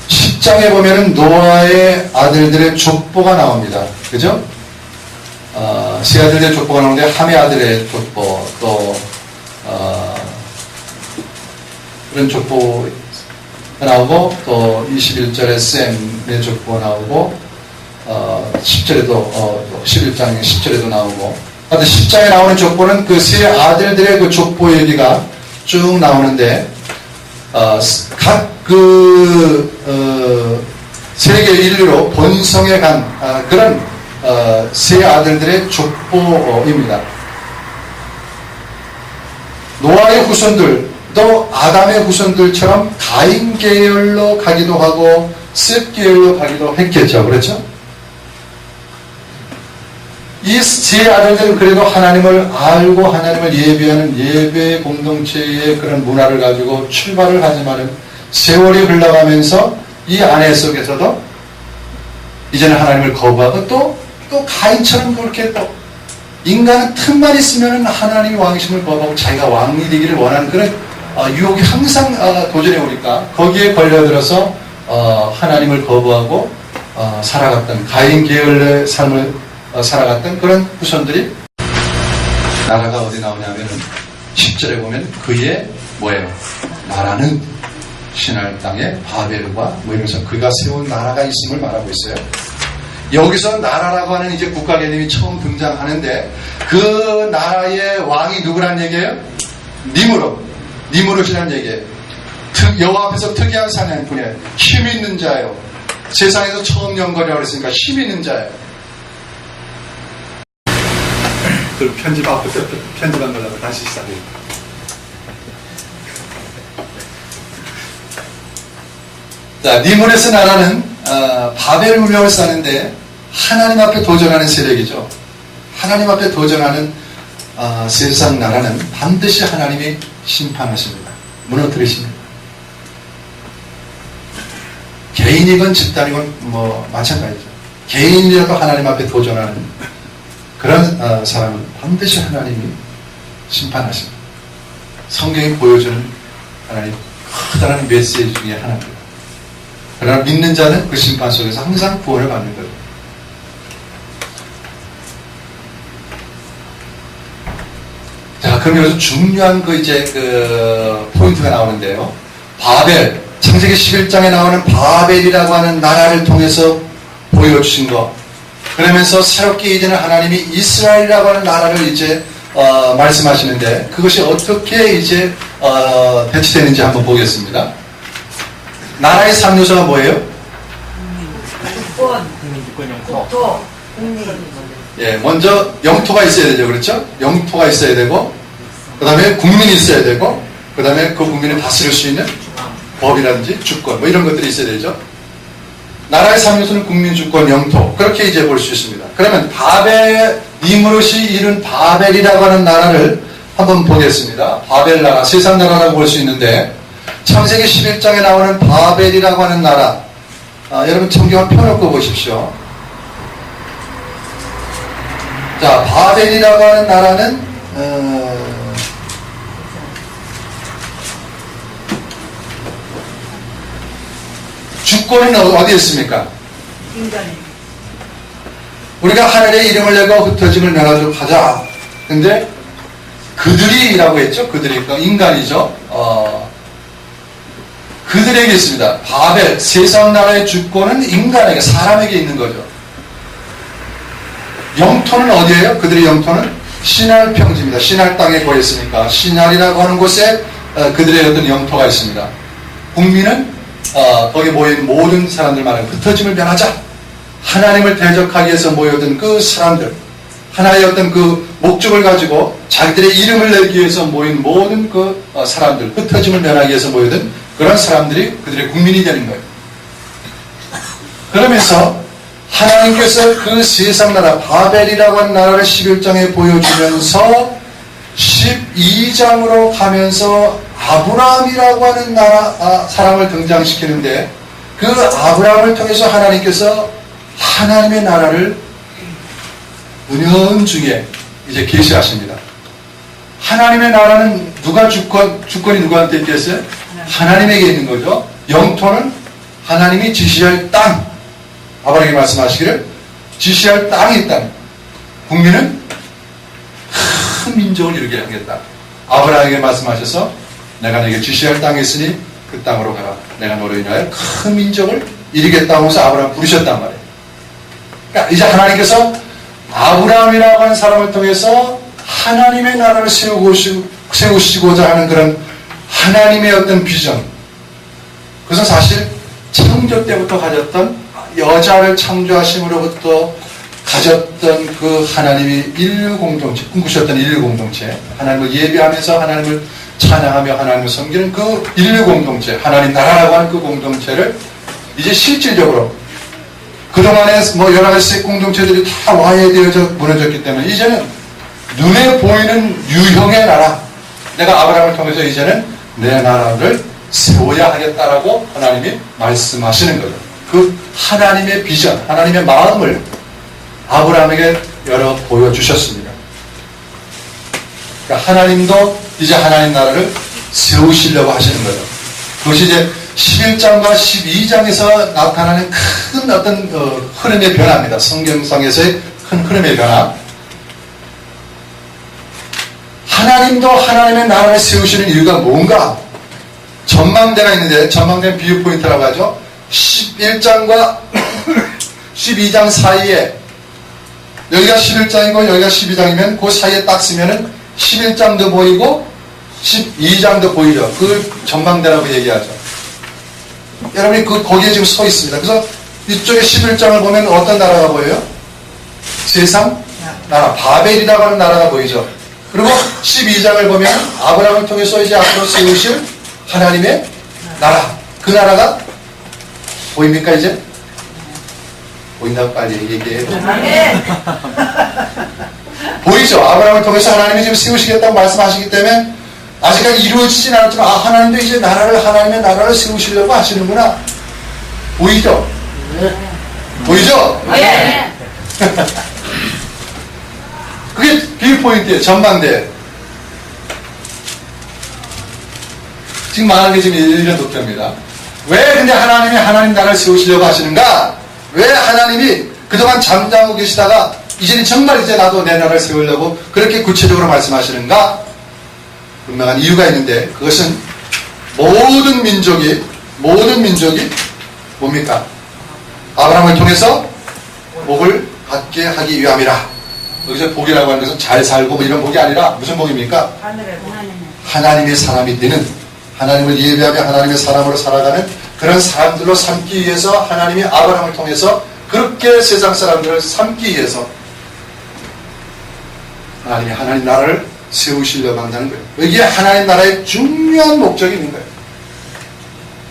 10장에 보면은 노아의 아들들의 족보가 나옵니다. 그죠? 세 아들들의 족보가 나오는데 함의 아들의 족보, 또 그런 족보가 나오고, 또 21절에 셈의 족보가 나오고, 10절에도 11장 10절에도 나오고, 하여튼 10장에 나오는 족보는 그 세 아들들의 그 족보 얘기가 쭉 나오는데, 각 세계 인류로 번성해 간 그런 세 아들들의 족보입니다. 노아의 후손들도 아담의 후손들처럼 가인 계열로 가기도 하고 셋 계열로 가기도 했겠죠. 그렇죠? 이 세 아들들은 그래도 하나님을 알고 하나님을 예배하는 예배 공동체의 그런 문화를 가지고 출발을 하지만은 세월이 흘러가면서 이 아내 속에서도 이제는 하나님을 거부하고 또 가인처럼 그렇게 또 인간은 틈만 있으면 하나님의 왕심을 거부하고 자기가 왕이 되기를 원하는 그런 유혹이 항상 도전해 오니까 거기에 걸려들어서 하나님을 거부하고 살아갔던 가인 계열의 삶을 살아갔던 그런 후손들이 나라가 어디 나오냐면은 10절에 보면 그의 뭐예요? 나라는 신할 땅에 바벨과 뭐 이러면서 그가 세운 나라가 있음을 말하고 있어요. 여기서 나라라고 하는 이제 국가 개념이 처음 등장하는데 그 나라의 왕이 누구란 얘기예요? 니무롯이라는 얘기예요. 여호와 앞에서 특이한 사냥꾼이에요. 힘 있는 자예요. 세상에서 처음 연거리라고 그랬으니까 힘 있는 자예요. 그럼 편집한 거라고 다시 시작해요. 자, 니무롯의 나라는 바벨 문명을 쌓는데 하나님 앞에 도전하는 세력이죠. 하나님 앞에 도전하는 세상 나라는 반드시 하나님이 심판하십니다. 무너뜨리십니다. 개인이건 집단이건 뭐 마찬가지죠. 개인이라도 하나님 앞에 도전하는 그런 사람은 반드시 하나님이 심판하십니다. 성경이 보여주는 하나님 커다란 메시지 중에 하나입니다. 그러나 믿는 자는 그 심판 속에서 항상 구원을 받는 거예요. 자, 그럼 여기서 중요한 포인트가 나오는데요. 바벨, 창세기 11장에 나오는 바벨이라고 하는 나라를 통해서 보여주신 것. 그러면서 새롭게 이제는 하나님이 이스라엘이라고 하는 나라를 이제 말씀하시는데 그것이 어떻게 이제 배치되는지 한번 보겠습니다. 나라의 3요소가 뭐예요? 국토, 국민. 예, 먼저 영토가 있어야 되죠. 그렇죠? 영토가 있어야 되고, 그 다음에 국민이 있어야 되고, 그 다음에 그 국민을 다스릴 수 있는 법이라든지 주권 뭐 이런 것들이 있어야 되죠. 나라의 3요소는 국민, 주권, 영토 그렇게 이제 볼 수 있습니다. 그러면 바벨 니무롯이 이룬 바벨이라고 하는 나라를 한번 보겠습니다. 바벨 나라, 세상 나라라고 볼 수 있는데 창세기 11장에 나오는 바벨이라고 하는 나라 여러분 성경을 펴놓고 보십시오. 자, 바벨이라고 하는 나라는 주권은 어디에 있습니까? 인간이. 우리가 하늘의 이름을 내고 흩어짐을 면하도록 하자. 근데 그들이라고 했죠. 그들이 그러니까 인간이죠. 그들에게 있습니다. 바벨 세상 나라의 주권은 인간에게 사람에게 있는 거죠. 영토는 어디예요? 그들의 영토는 시날 평지입니다. 시날 땅에 거했으니까 시날이라고 하는 곳에 그들의 어떤 영토가 있습니다. 국민은 거기 모인 모든 사람들 말하는 흩어짐을 면하자. 하나님을 대적하기 위해서 모여든 그 사람들, 하나의 어떤 그 목적을 가지고 자기들의 이름을 내기 위해서 모인 모든 그 사람들, 흩어짐을 면하기 위해서 모여든 그런 사람들이 그들의 국민이 되는 거예요. 그러면서 하나님께서 그 세상 나라 바벨이라고 하는 나라를 11장에 보여주면서 12장으로 가면서 아브라함이라고 하는 사람을 등장시키는데 그 아브라함을 통해서 하나님께서 하나님의 나라를 은연중에 이제 계시하십니다. 하나님의 나라는 누가 주권이 누구한테 있겠어요? 하나님에게 있는 거죠. 영토는 하나님이 지시할 땅, 아브라함이 말씀하시기를 지시할 땅이 있다. 국민은 큰 민족을 이루게 하겠다. 아브라함에게 말씀하셔서 내가 너에게 지시할 땅이 있으니 그 땅으로 가라. 내가 너로 인하여 큰 민족을 이루겠다고 해서 아브라함 부르셨단 말이에요. 그러니까 이제 하나님께서 아브라함이라고 하는 사람을 통해서 하나님의 나라를 세우시고자 하는 그런 하나님의 어떤 비전, 그것은 사실 창조 때부터 가졌던 여자를 창조하심으로부터 가졌던 그 하나님이 인류 공동체, 꿈꾸셨던 인류 공동체, 하나님을 예배하면서 하나님을 찬양하며 하나님을 섬기는 그 인류 공동체, 하나님 나라라고 하는 그 공동체를 이제 실질적으로 그동안에 뭐 여러 가지 공동체들이 다 와해되어져 무너졌기 때문에 이제는 눈에 보이는 유형의 나라, 내가 아브라함을 통해서 이제는 내 나라를 세워야 하겠다라고 하나님이 말씀하시는 거예요. 그 하나님의 비전, 하나님의 마음을 아브라함에게 열어 보여주셨습니다. 그러니까 하나님도 이제 하나님 나라를 세우시려고 하시는 거예요. 그것이 이제 11장과 12장에서 나타나는 큰 어떤 흐름의 변화입니다. 성경상에서의 큰 흐름의 변화. 하나님도 하나님의 나라를 세우시는 이유가 뭔가? 전망대가 있는데 전망대는 비유 포인트라고 하죠. 11장과 12장 사이에 여기가 11장이고 여기가 12장이면 그 사이에 딱 쓰면은 11장도 보이고 12장도 보이죠. 그 전망대라고 얘기하죠. 여러분이 거기에 지금 서 있습니다. 그래서 이쪽에 11장을 보면 어떤 나라가 보여요? 세상 나라, 바벨이라고 하는 나라가 보이죠. 그리고 12장을 보면 아브라함을 통해서 이제 앞으로 세우실 하나님의 나라, 그 나라가 보입니까 이제? 보인다고 빨리 얘기해요. 보이죠? 아브라함을 통해서 하나님이 지금 세우시겠다고 말씀하시기 때문에 아직까지 이루어지진 않았지만 하나님도 이제 하나님의 나라를 세우시려고 하시는구나. 보이죠? 네. 보이죠? 네. 그게 비유포인트예요. 전망대. 지금 말하는 게 지금 이런 독자입니다. 왜 근데 하나님이 하나님 나라를 세우시려고 하시는가? 왜 하나님이 그동안 잠자고 계시다가 이제는 정말 이제 나도 내 나라를 세우려고 그렇게 구체적으로 말씀하시는가? 분명한 이유가 있는데 그것은 모든 민족이 뭡니까? 아브라함을 통해서 복을 받게 하기 위함이라. 여기서 복이라고 하는 것은 잘 살고 뭐 이런 복이 아니라 무슨 복입니까? 하나님의 사람이 되는, 하나님을 예배하며 하나님의 사람으로 살아가는 그런 사람들로 삼기 위해서 하나님이 아브라함을 통해서 그렇게 세상 사람들을 삼기 위해서 하나님이 하나님 나라를 세우시려고 한다는 거예요. 이게 하나님 나라의 중요한 목적이 있는 거예요.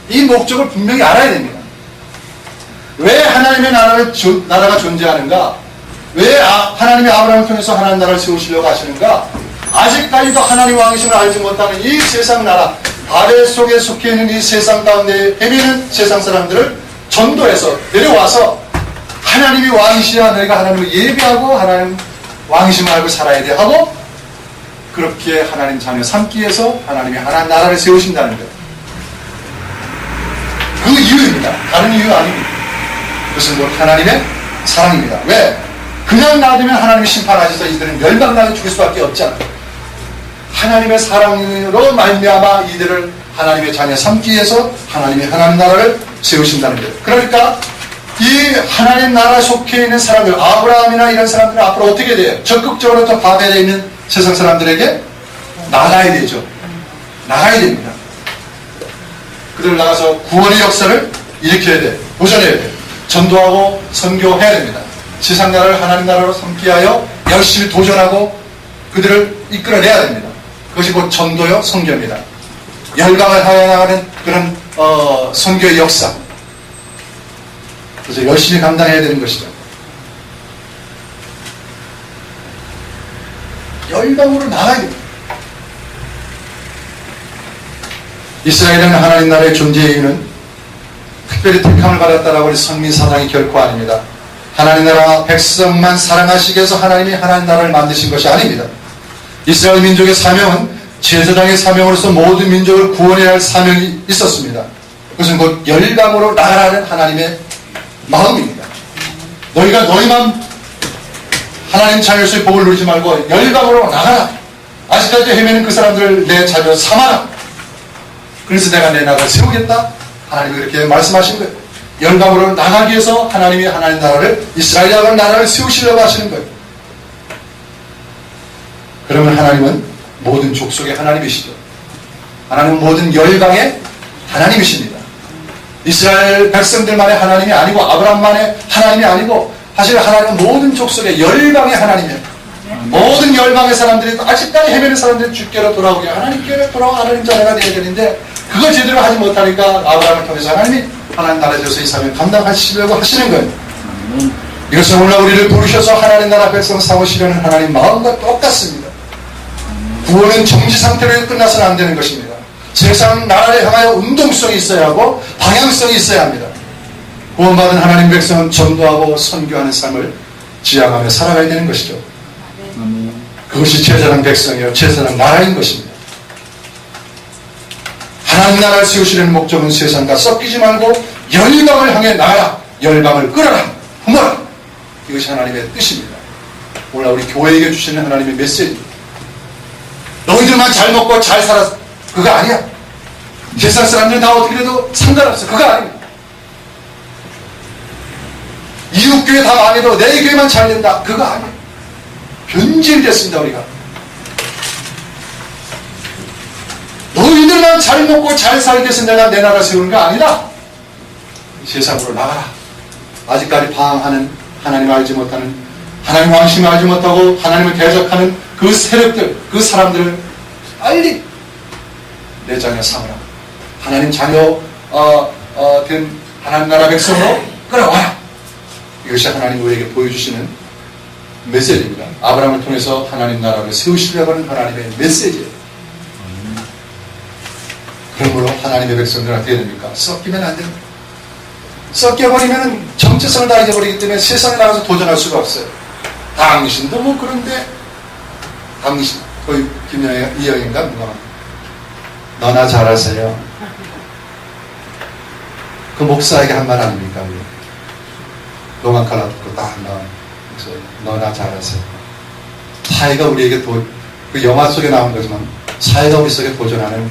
이 목적을 분명히 알아야 됩니다. 왜 하나님의 나라가 존재하는가? 왜 하나님이 아브라함을 통해서 하나님 나라를 세우시려고 하시는가? 아직까지도 하나님 왕이심을 알지 못하는 이 세상 나라, 바벨 속에 속해 있는 이 세상 가운데 헤매는 세상 사람들을 전도해서 내려와서 하나님이 왕이시야 너희가 하나님을 예배하고 하나님 왕이심을 알고 살아야 돼 하고 그렇게 하나님 자녀 삼기 위해서 하나님이 하나님 나라를 세우신다는 거예요. 그 이유입니다. 다른 이유 아닙니다. 그것은 뭐 하나님의 사랑입니다. 왜? 그냥 놔두면 하나님이 심판하셔서 이들은 멸망당해 죽을 수밖에 없잖아요. 하나님의 사랑으로 말미암아 이들을 하나님의 자녀 삼기 위해서 하나님이 하나님 나라를 세우신다는 거예요. 그러니까 이 하나님 나라 속해 있는 사람들, 아브라함이나 이런 사람들은 앞으로 어떻게 돼요? 적극적으로 또 바벨에 있는 세상 사람들에게 나가야 되죠. 나가야 됩니다. 그들 나가서 구원의 역사를 일으켜야 돼. 도전해야 돼. 전도하고 선교해야 됩니다. 세상 나라를 하나님 나라로 삼기 위하여 열심히 도전하고 그들을 이끌어내야 됩니다. 그것이 곧 전도요 선교입니다. 열방을 하여 나가는 그런 선교의 역사. 그래서 열심히 감당해야 되는 것이죠. 열방으로 나가야 됩니다. 이스라엘은 하나님 나라의 존재의 이유는 특별히 택함을 받았다라고 우리 선민사상이 결코 아닙니다. 하나님 나라 백성만 사랑하시기 위해서 하나님이 하나님 나라를 만드신 것이 아닙니다. 이스라엘 민족의 사명은 제사장의 사명으로서 모든 민족을 구원해야 할 사명이 있었습니다. 그것은 곧 열방으로 나가라는 하나님의 마음입니다. 너희가 너희만 하나님 자녀로서의 복을 누리지 말고 열방으로 나가라. 아직까지 헤매는 그 사람들을 내 자녀 삼아라. 그래서 내가 내 나라를 세우겠다. 하나님이 그렇게 말씀하신 거예요. 열방으로 나가기 위해서 하나님이 하나님 나라를 이스라엘이라는 나라를 세우시려고 하시는 거예요. 그러면 하나님은 모든 족속의 하나님이시죠. 하나님은 모든 열방의 하나님이십니다. 이스라엘 백성들만의 하나님이 아니고 아브라함만의 하나님이 아니고 사실 하나님은 모든 족속의 열방의 하나님이에요. 모든 열방의 사람들이 아직까지 헤매는 사람들이 주께로 돌아오게 하나님께로 돌아와 하나님 자녀가 되어야 되는데 그걸 제대로 하지 못하니까 아브라함을 통해서 하나님이 하나님 나라에 대해서 이 사명을 감당하시려고 하시는 거예요. 이것은 오늘 우리를 부르셔서 하나님 나라 백성 삼으시려는 하나님 마음과 똑같습니다. 구원은 정지 상태로 끝나서는 안 되는 것입니다. 세상 나라를 향하여 운동성이 있어야 하고 방향성이 있어야 합니다. 구원받은 하나님 백성은 전도하고 선교하는 삶을 지향하며 살아가야 되는 것이죠. 그것이 제사장 백성이요 제사장 나라인 것입니다. 하나님 나라를 세우시려는 목적은 세상과 섞이지 말고 열방을 향해 나가라. 열방을 끌어라. 품어라. 이것이 하나님의 뜻입니다. 오늘 우리 교회에게 주시는 하나님의 메시지입니다. 너희들만 잘 먹고 잘 살아. 그거 아니야. 세상 사람들은 다 어떻게 해도 상관없어. 그거 아닙니다. 이웃 교회 다 망해도 내 교회만 잘 된다. 그거 아니야. 변질됐습니다. 우리가. 너희들만 잘 먹고 잘 살게 해서 내가 내 나라 세우는 거 아니다. 세상으로 나가라. 아직까지 방황하는 하나님 알지 못하는 하나님 왕심을 알지 못하고 하나님을 대적하는 그 세력들, 그 사람들을 빨리 내 자녀 삼으라. 하나님 자녀 된 하나님 나라 백성으로 끌어와라. 이것이 하나님 우리에게 보여주시는 메시지입니다. 아브라함을 통해서 하나님 나라를 세우시려고 하는 하나님의 메시지예요. 그러므로 하나님의 백성들은 어떻게 됩니까? 섞이면 안 됩니다. 섞여버리면 정체성을 다 잊어버리기 때문에 세상에 나가서 도전할 수가 없어요. 당신도 뭐 그런데 당신 거의 이영인가 누가 너나 잘하세요. 그 목사에게 한 말 아닙니까? 노만 칼라 듣고 딱 한다. 너나 잘하세요. 사회가 우리에게 그 영화 속에 나온 거지만 사회가 우리 속에 도전하는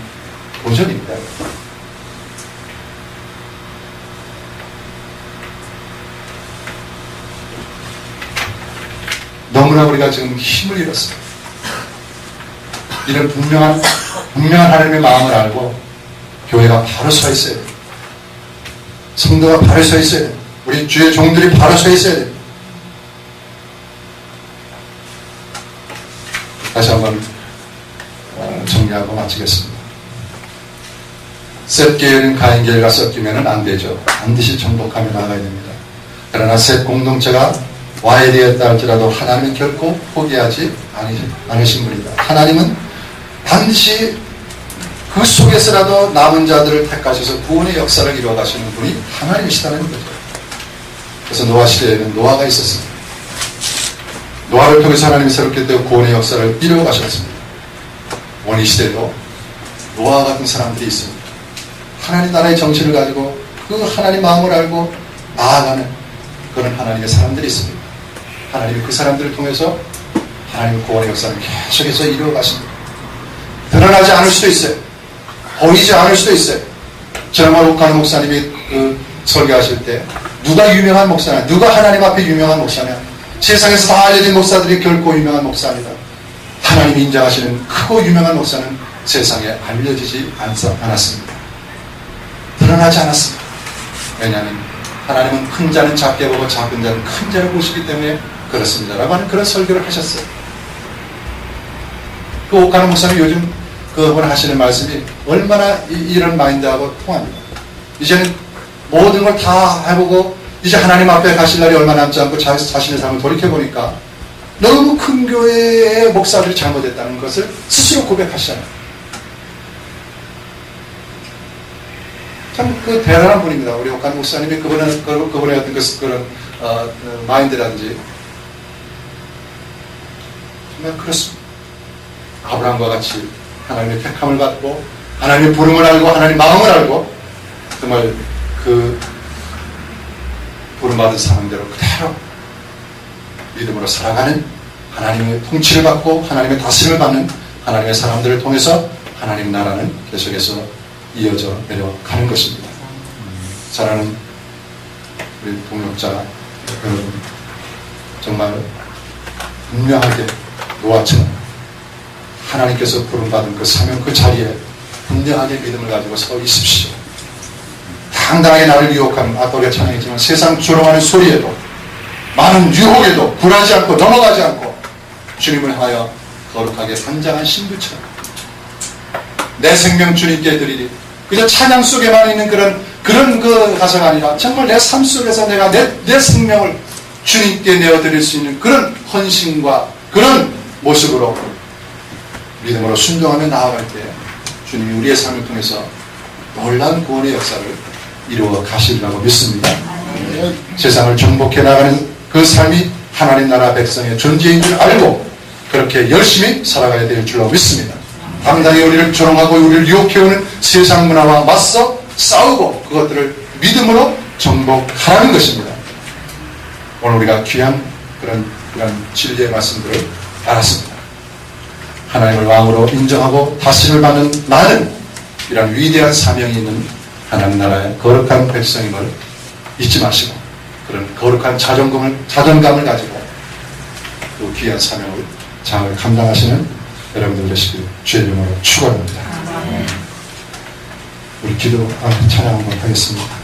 도전입니다. 너무나 우리가 지금 힘을 잃었어요. 이런 분명한 하나님의 마음을 알고 교회가 바로 서 있어야 돼요. 성도가 바로 서 있어야 돼요. 우리 주의 종들이 바로 서 있어야 돼요. 다시 한번 마치겠습니다. 셋 계열인 가인 계열과 섞이면 안 되죠. 반드시 정복하며 나가야 됩니다. 그러나 셋 공동체가 와해되었다 할지라도 하나님은 결코 포기하지 않으신 분이다. 하나님은 반드시 그 속에서라도 남은 자들을 택하셔서 구원의 역사를 이루어 가시는 분이 하나님이시다는 거죠. 그래서 노아 시대에는 노아가 있었습니다. 노아를 통해서 하나님이 새롭게 되어 구원의 역사를 이루어 가셨습니다. 오늘 이 시대에도 노아 같은 사람들이 있습니다. 하나님 나라의 정신을 가지고 그 하나님 마음을 알고 나아가는 그런 하나님의 사람들이 있습니다. 하나님이 그 사람들을 통해서 하나님의 구원의 역사를 계속해서 이루어 가십니다. 드러나지 않을 수도 있어요. 보이지 않을 수도 있어요. 정말 옥하는 목사님이 설교하실 때 누가 유명한 목사냐, 누가 하나님 앞에 유명한 목사냐, 세상에서 다 알려진 목사들이 결코 유명한 목사 아니다. 하나님이 인정하시는 크고 유명한 목사는 세상에 알려지지 않았습니다. 드러나지 않았습니다. 왜냐하면 하나님은 큰 자는 작게 보고 작은 자는 큰 자를 보시기 때문에 그렇습니다 라고 하는 그런 설교를 하셨어요. 그 옥하는 목사님 요즘 그분 하시는 말씀이 얼마나 이런 마인드하고 통합니다. 이제는 모든 걸 다 해보고 이제 하나님 앞에 가실 날이 얼마 남지 않고 자신의 삶을 돌이켜보니까 너무 큰 교회의 목사들이 잘못했다는 것을 스스로 고백하시잖아요. 참 그 대단한 분입니다. 우리 옥한 목사님이 그분의 어떤 그런 마인드라든지 정말 그렇습니다. 아브라함과 같이 하나님의 택함을 받고 하나님의 부름을 알고 하나님의 마음을 알고 정말 그 부름받은 사람대로 그대로 믿음으로 살아가는 하나님의 통치를 받고 하나님의 다스림을 받는 하나님의 사람들을 통해서 하나님 나라는 계속해서 이어져 내려가는 것입니다. 사랑하는 우리 동역자 여러분, 정말 분명하게 노아처럼 하나님께서 부름받은 그 사명 그 자리에 분명하게 믿음을 가지고 서 있으십시오. 당당하게 나를 유혹하는 아까 우리가 찬양했지만 세상 조롱하는 소리에도 많은 유혹에도 굴하지 않고 넘어가지 않고 주님을 향하여 거룩하게 단장한 신부처럼 내 생명 주님께 드리리. 그저 찬양 속에만 있는 그런 그 가사가 아니라 정말 내 삶 속에서 내가 내 생명을 주님께 내어드릴 수 있는 그런 헌신과 그런 모습으로 믿음으로 순종하며 나아갈 때 주님이 우리의 삶을 통해서 놀라운 구원의 역사를 이루어 가시리라고 믿습니다. 세상을 정복해 나가는 그 삶이 하나님 나라 백성의 존재인 줄 알고 그렇게 열심히 살아가야 될 줄로 믿습니다. 당당히 우리를 조롱하고 우리를 유혹해오는 세상 문화와 맞서 싸우고 그것들을 믿음으로 정복하라는 것입니다. 오늘 우리가 귀한 그런 진리의 말씀들을 알았습니다. 하나님을 왕으로 인정하고 다스림을 받는 나는 이런 위대한 사명이 있는 하나님 나라의 거룩한 백성임을 잊지 마시고 그런 거룩한 자존감을 가지고 그 귀한 사명을 잘 감당하시는 여러분들 되시길 주의 이름으로 축원합니다. 우리 찬양 한번 하겠습니다.